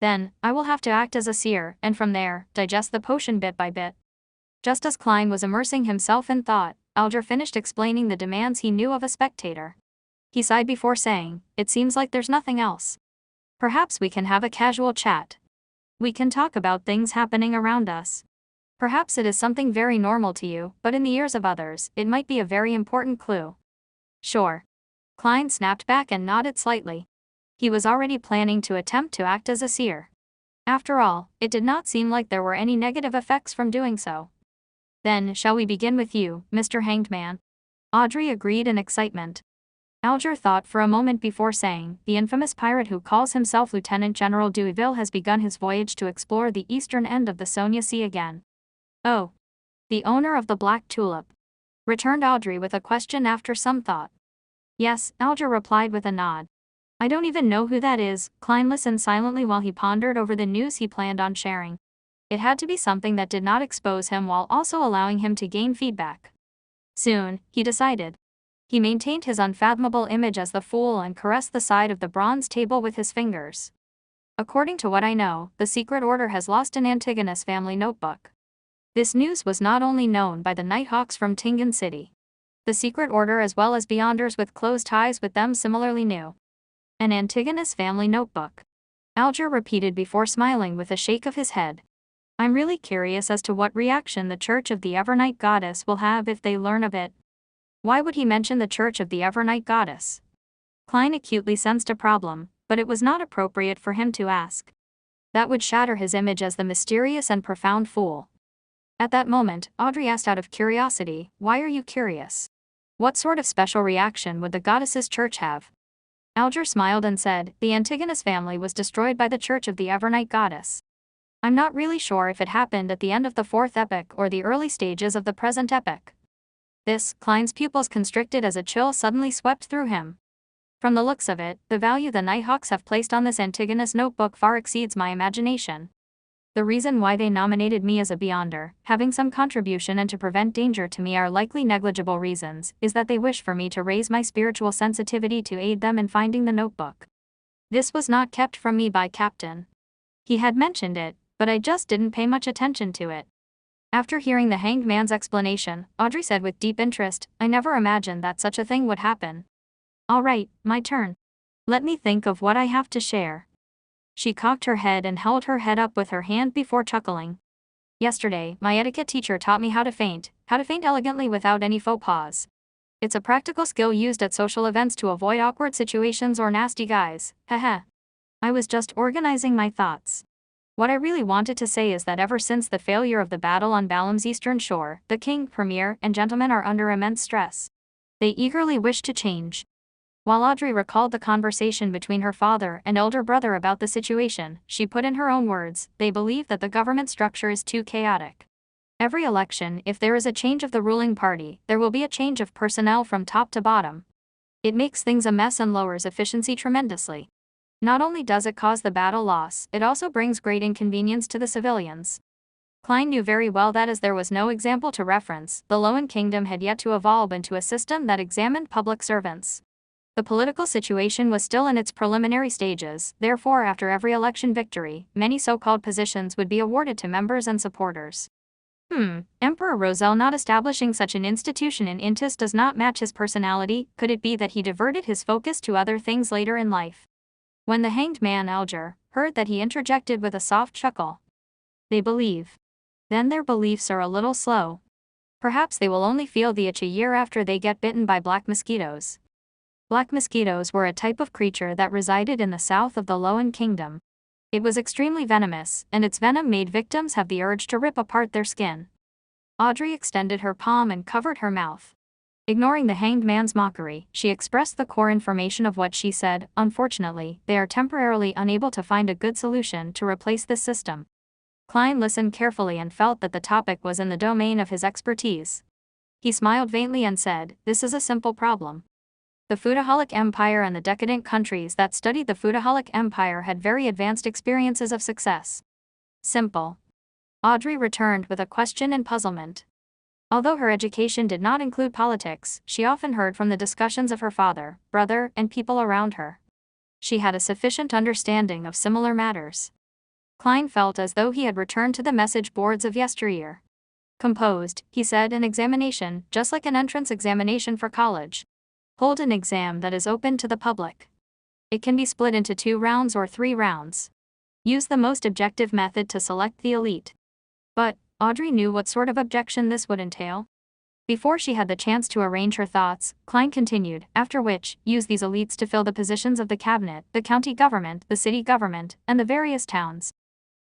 Then, I will have to act as a seer, and from there, digest the potion bit by bit. Just as Klein was immersing himself in thought, Alger finished explaining the demands he knew of a spectator. He sighed before saying, "It seems like there's nothing else. Perhaps we can have a casual chat. We can talk about things happening around us. Perhaps it is something very normal to you, but in the ears of others, it might be a very important clue." "Sure." Klein snapped back and nodded slightly. He was already planning to attempt to act as a seer. After all, it did not seem like there were any negative effects from doing so. "Then, shall we begin with you, Mr. Hanged Man?" Audrey agreed in excitement. Alger thought for a moment before saying, "The infamous pirate who calls himself Lieutenant General Duiville has begun his voyage to explore the eastern end of the Sonia Sea again." "Oh. The owner of the Black Tulip?" returned Audrey with a question after some thought. "Yes," Alger replied with a nod. "I don't even know who that is." Klein listened silently while he pondered over the news he planned on sharing. It had to be something that did not expose him while also allowing him to gain feedback. Soon, he decided. He maintained his unfathomable image as the fool and caressed the side of the bronze table with his fingers. "According to what I know, the Secret Order has lost an Antigonus family notebook." This news was not only known by the Nighthawks from Tingan City. The Secret Order as well as Beyonders with close ties with them similarly knew. An Antigonus family notebook. Alger repeated before smiling with a shake of his head. "I'm really curious as to what reaction the Church of the Evernight Goddess will have if they learn of it." Why would he mention the Church of the Evernight Goddess? Klein acutely sensed a problem, but it was not appropriate for him to ask. That would shatter his image as the mysterious and profound fool. At that moment, Audrey asked out of curiosity, "Why are you curious? What sort of special reaction would the goddess's church have?" Alger smiled and said, "The Antigonus family was destroyed by the Church of the Evernight Goddess. I'm not really sure if it happened at the end of the fourth epoch or the early stages of the present epoch." This, Klein's pupils constricted as a chill suddenly swept through him. "From the looks of it, the value the Nighthawks have placed on this Antigonus notebook far exceeds my imagination. The reason why they nominated me as a Beyonder, having some contribution and to prevent danger to me are likely negligible reasons, is that they wish for me to raise my spiritual sensitivity to aid them in finding the notebook. This was not kept from me by Captain. He had mentioned it, but I just didn't pay much attention to it. After hearing the hanged man's explanation, Audrey said with deep interest, I never imagined that such a thing would happen. All right, my turn. Let me think of what I have to share. She cocked her head and held her head up with her hand before chuckling. Yesterday, my etiquette teacher taught me how to faint elegantly without any faux pas. It's a practical skill used at social events to avoid awkward situations or nasty guys, heh. I was just organizing my thoughts. What I really wanted to say is that ever since the failure of the battle on Balam's eastern shore, the king, premier, and gentlemen are under immense stress. They eagerly wish to change. While Audrey recalled the conversation between her father and elder brother about the situation, she put in her own words, they believe that the government structure is too chaotic. Every election, if there is a change of the ruling party, there will be a change of personnel from top to bottom. It makes things a mess and lowers efficiency tremendously. Not only does it cause the battle loss, it also brings great inconvenience to the civilians. Klein knew very well that as there was no example to reference, the Lowen Kingdom had yet to evolve into a system that examined public servants. The political situation was still in its preliminary stages, therefore after every election victory, many so-called positions would be awarded to members and supporters. Emperor Roselle not establishing such an institution in Intis does not match his personality. Could it be that he diverted his focus to other things later in life? When the hanged man Alger heard that, he interjected with a soft chuckle. They believe. Then their beliefs are a little slow. Perhaps they will only feel the itch a year after they get bitten by black mosquitoes. Black mosquitoes were a type of creature that resided in the south of the Lowen Kingdom. It was extremely venomous, and its venom made victims have the urge to rip apart their skin. Audrey extended her palm and covered her mouth. Ignoring the hanged man's mockery, she expressed the core information of what she said. Unfortunately, they are temporarily unable to find a good solution to replace this system. Klein listened carefully and felt that the topic was in the domain of his expertise. He smiled faintly and said, this is a simple problem. The Foodaholic Empire and the decadent countries that studied the Foodaholic Empire had very advanced experiences of success. Simple. Audrey returned with a question in puzzlement. Although her education did not include politics, she often heard from the discussions of her father, brother, and people around her. She had a sufficient understanding of similar matters. Klein felt as though he had returned to the message boards of yesteryear. Composed, he said, an examination, just like an entrance examination for college. Hold an exam that is open to the public. It can be split into 2 rounds or 3 rounds. Use the most objective method to select the elite. But Audrey knew what sort of objection this would entail. Before she had the chance to arrange her thoughts, Klein continued, after which, use these elites to fill the positions of the cabinet, the county government, the city government, and the various towns.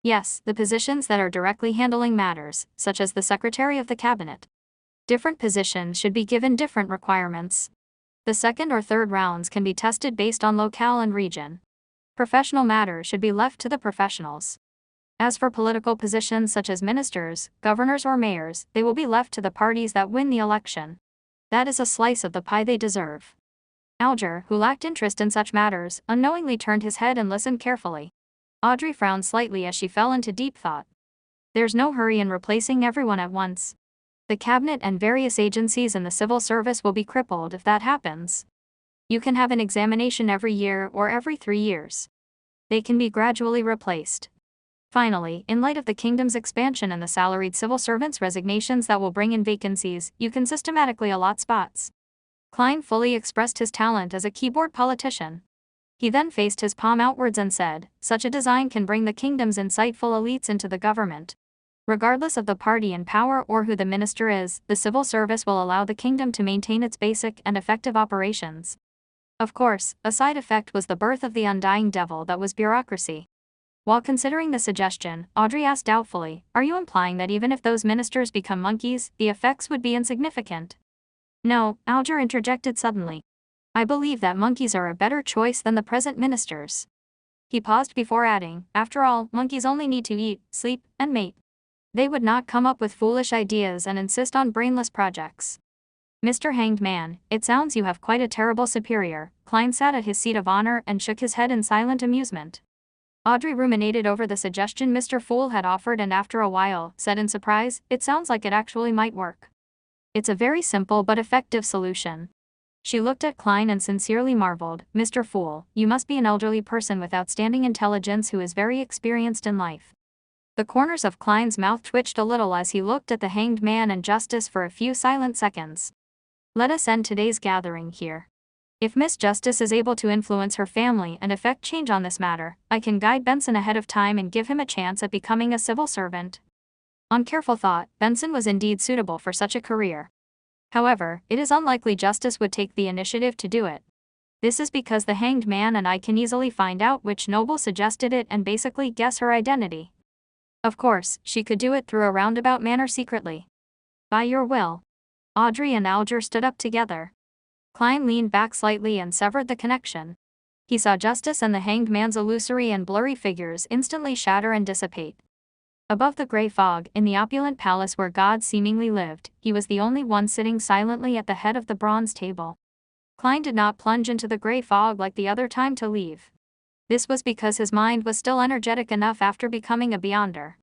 Yes, the positions that are directly handling matters, such as the secretary of the cabinet. Different positions should be given different requirements. The second or third rounds can be tested based on locale and region. Professional matters should be left to the professionals. As for political positions such as ministers, governors or mayors, they will be left to the parties that win the election. That is a slice of the pie they deserve. Alger, who lacked interest in such matters, unknowingly turned his head and listened carefully. Audrey frowned slightly as she fell into deep thought. There's no hurry in replacing everyone at once. The cabinet and various agencies in the civil service will be crippled if that happens. You can have an examination every year or every 3 years. They can be gradually replaced. Finally, in light of the kingdom's expansion and the salaried civil servants' resignations that will bring in vacancies, you can systematically allot spots. Klein fully expressed his talent as a keyboard politician. He then faced his palm outwards and said, such a design can bring the kingdom's insightful elites into the government. Regardless of the party in power or who the minister is, the civil service will allow the kingdom to maintain its basic and effective operations. Of course, a side effect was the birth of the undying devil that was bureaucracy. While considering the suggestion, Audrey asked doubtfully, are you implying that even if those ministers become monkeys, the effects would be insignificant? No, Alger interjected suddenly. I believe that monkeys are a better choice than the present ministers. He paused before adding, after all, monkeys only need to eat, sleep, and mate. They would not come up with foolish ideas and insist on brainless projects. Mr. Hanged Man, it sounds you have quite a terrible superior. Klein sat at his seat of honor and shook his head in silent amusement. Audrey ruminated over the suggestion Mr. Fool had offered and after a while, said in surprise, it sounds like it actually might work. It's a very simple but effective solution. She looked at Klein and sincerely marveled, Mr. Fool, you must be an elderly person with outstanding intelligence who is very experienced in life. The corners of Klein's mouth twitched a little as he looked at the hanged man and Justice for a few silent seconds. Let us end today's gathering here. If Miss Justice is able to influence her family and effect change on this matter, I can guide Benson ahead of time and give him a chance at becoming a civil servant. On careful thought, Benson was indeed suitable for such a career. However, it is unlikely Justice would take the initiative to do it. This is because the hanged man and I can easily find out which noble suggested it and basically guess her identity. Of course, she could do it through a roundabout manner secretly. By your will. Audrey and Alger stood up together. Klein leaned back slightly and severed the connection. He saw Justice and the hanged man's illusory and blurry figures instantly shatter and dissipate. Above the gray fog, in the opulent palace where God seemingly lived, he was the only one sitting silently at the head of the bronze table. Klein did not plunge into the gray fog like the other time to leave. This was because his mind was still energetic enough after becoming a Beyonder.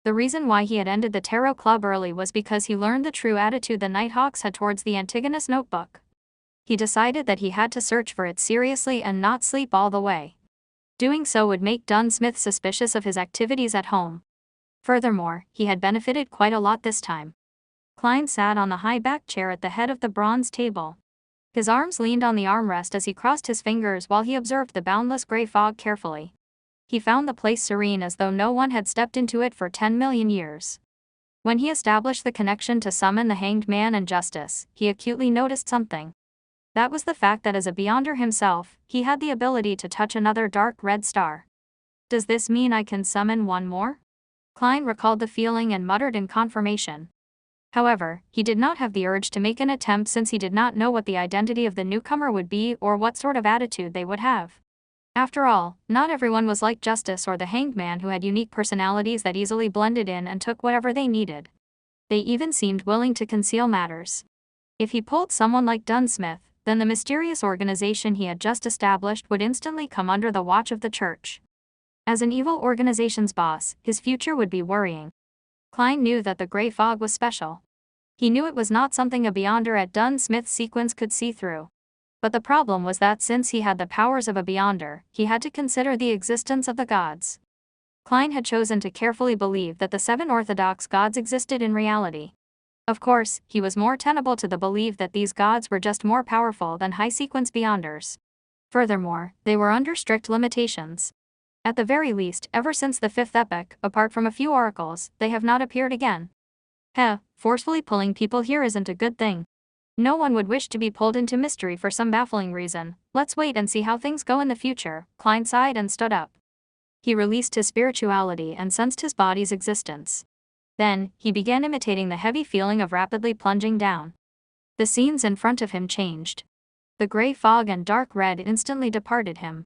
The reason why he had ended the Tarot Club early was because he learned the true attitude the Nighthawks had towards the Antigonus notebook. He decided that he had to search for it seriously and not sleep all the way. Doing so would make Dunsmith suspicious of his activities at home. Furthermore, he had benefited quite a lot this time. Klein sat on the high-backed chair at the head of the bronze table. His arms leaned on the armrest as he crossed his fingers while he observed the boundless gray fog carefully. He found the place serene as though no one had stepped into it for 10 million years. When he established the connection to summon the hanged man and Justice, he acutely noticed something. That was the fact that as a Beyonder himself, he had the ability to touch another dark red star. Does this mean I can summon one more? Klein recalled the feeling and muttered in confirmation. However, he did not have the urge to make an attempt since he did not know what the identity of the newcomer would be or what sort of attitude they would have. After all, not everyone was like Justice or the hanged man, who had unique personalities that easily blended in and took whatever they needed. They even seemed willing to conceal matters. If he pulled someone like Dunsmith, then the mysterious organization he had just established would instantly come under the watch of the church. As an evil organization's boss, his future would be worrying. Klein knew that the gray fog was special. He knew it was not something a Beyonder at Dunsmith's sequence could see through. But the problem was that since he had the powers of a Beyonder, he had to consider the existence of the gods. Klein had chosen to carefully believe that the 7 orthodox gods existed in reality. Of course, he was more tenable to the belief that these gods were just more powerful than high-sequence Beyonders. Furthermore, they were under strict limitations. At the very least, ever since the 5th epoch, apart from a few oracles, they have not appeared again. Forcefully pulling people here isn't a good thing. No one would wish to be pulled into mystery for some baffling reason. Let's wait and see how things go in the future. Klein sighed and stood up. He released his spirituality and sensed his body's existence. Then, he began imitating the heavy feeling of rapidly plunging down. The scenes in front of him changed. The gray fog and dark red instantly departed him.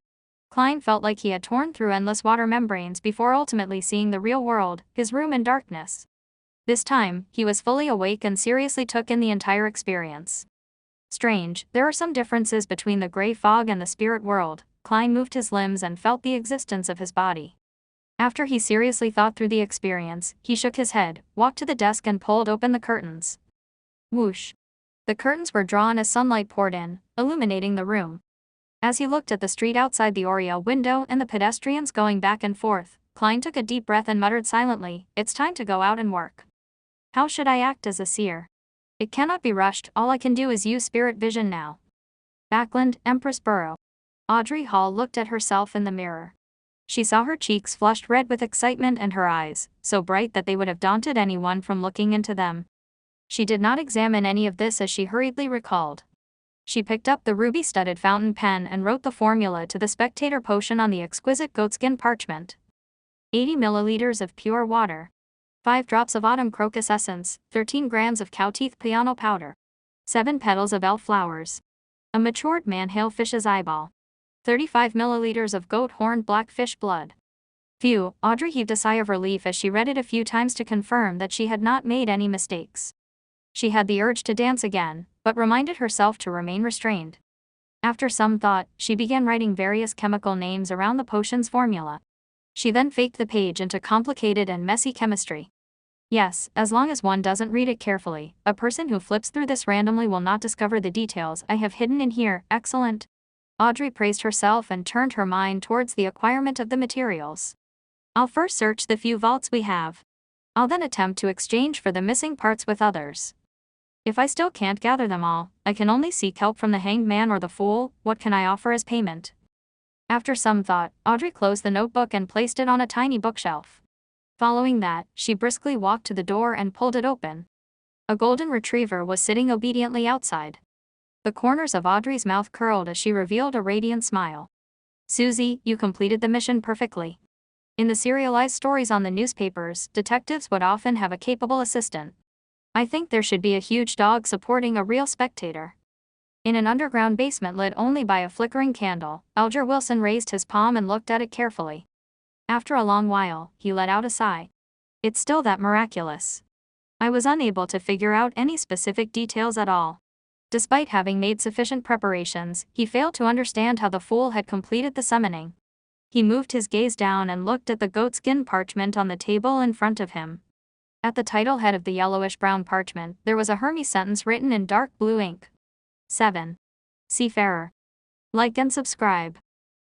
Klein felt like he had torn through endless water membranes before ultimately seeing the real world, his room in darkness. This time, he was fully awake and seriously took in the entire experience. Strange, there are some differences between the gray fog and the spirit world. Klein moved his limbs and felt the existence of his body. After he seriously thought through the experience, he shook his head, walked to the desk and pulled open the curtains. Whoosh! The curtains were drawn as sunlight poured in, illuminating the room. As he looked at the street outside the oriel window and the pedestrians going back and forth, Klein took a deep breath and muttered silently, "It's time to go out and work. How should I act as a seer? It cannot be rushed, all I can do is use spirit vision now." Backland, Empress Borough. Audrey Hall looked at herself in the mirror. She saw her cheeks flushed red with excitement and her eyes, so bright that they would have daunted anyone from looking into them. She did not examine any of this as she hurriedly recalled. She picked up the ruby-studded fountain pen and wrote the formula to the spectator potion on the exquisite goatskin parchment. 80 milliliters of pure water. 5 drops of autumn crocus essence, 13 grams of cow teeth piano powder. 7 petals of elf flowers. A matured man-hail fish's eyeball. 35 milliliters of goat horn blackfish blood. Phew, Audrey heaved a sigh of relief as she read it a few times to confirm that she had not made any mistakes. She had the urge to dance again, but reminded herself to remain restrained. After some thought, she began writing various chemical names around the potion's formula. She then faked the page into complicated and messy chemistry. Yes, as long as one doesn't read it carefully, a person who flips through this randomly will not discover the details I have hidden in here. Excellent. Audrey praised herself and turned her mind towards the acquirement of the materials. I'll first search the few vaults we have. I'll then attempt to exchange for the missing parts with others. If I still can't gather them all, I can only seek help from the hanged man or the fool. What can I offer as payment? After some thought, Audrey closed the notebook and placed it on a tiny bookshelf. Following that, she briskly walked to the door and pulled it open. A golden retriever was sitting obediently outside. The corners of Audrey's mouth curled as she revealed a radiant smile. Susie, you completed the mission perfectly. In the serialized stories on the newspapers, detectives would often have a capable assistant. I think there should be a huge dog supporting a real spectator. In an underground basement lit only by a flickering candle, Alger Wilson raised his palm and looked at it carefully. After a long while, he let out a sigh. It's still that miraculous. I was unable to figure out any specific details at all. Despite having made sufficient preparations, he failed to understand how the fool had completed the summoning. He moved his gaze down and looked at the goatskin parchment on the table in front of him. At the title head of the yellowish-brown parchment, there was a Hermes sentence written in dark blue ink. 7. Seafarer. Like and subscribe.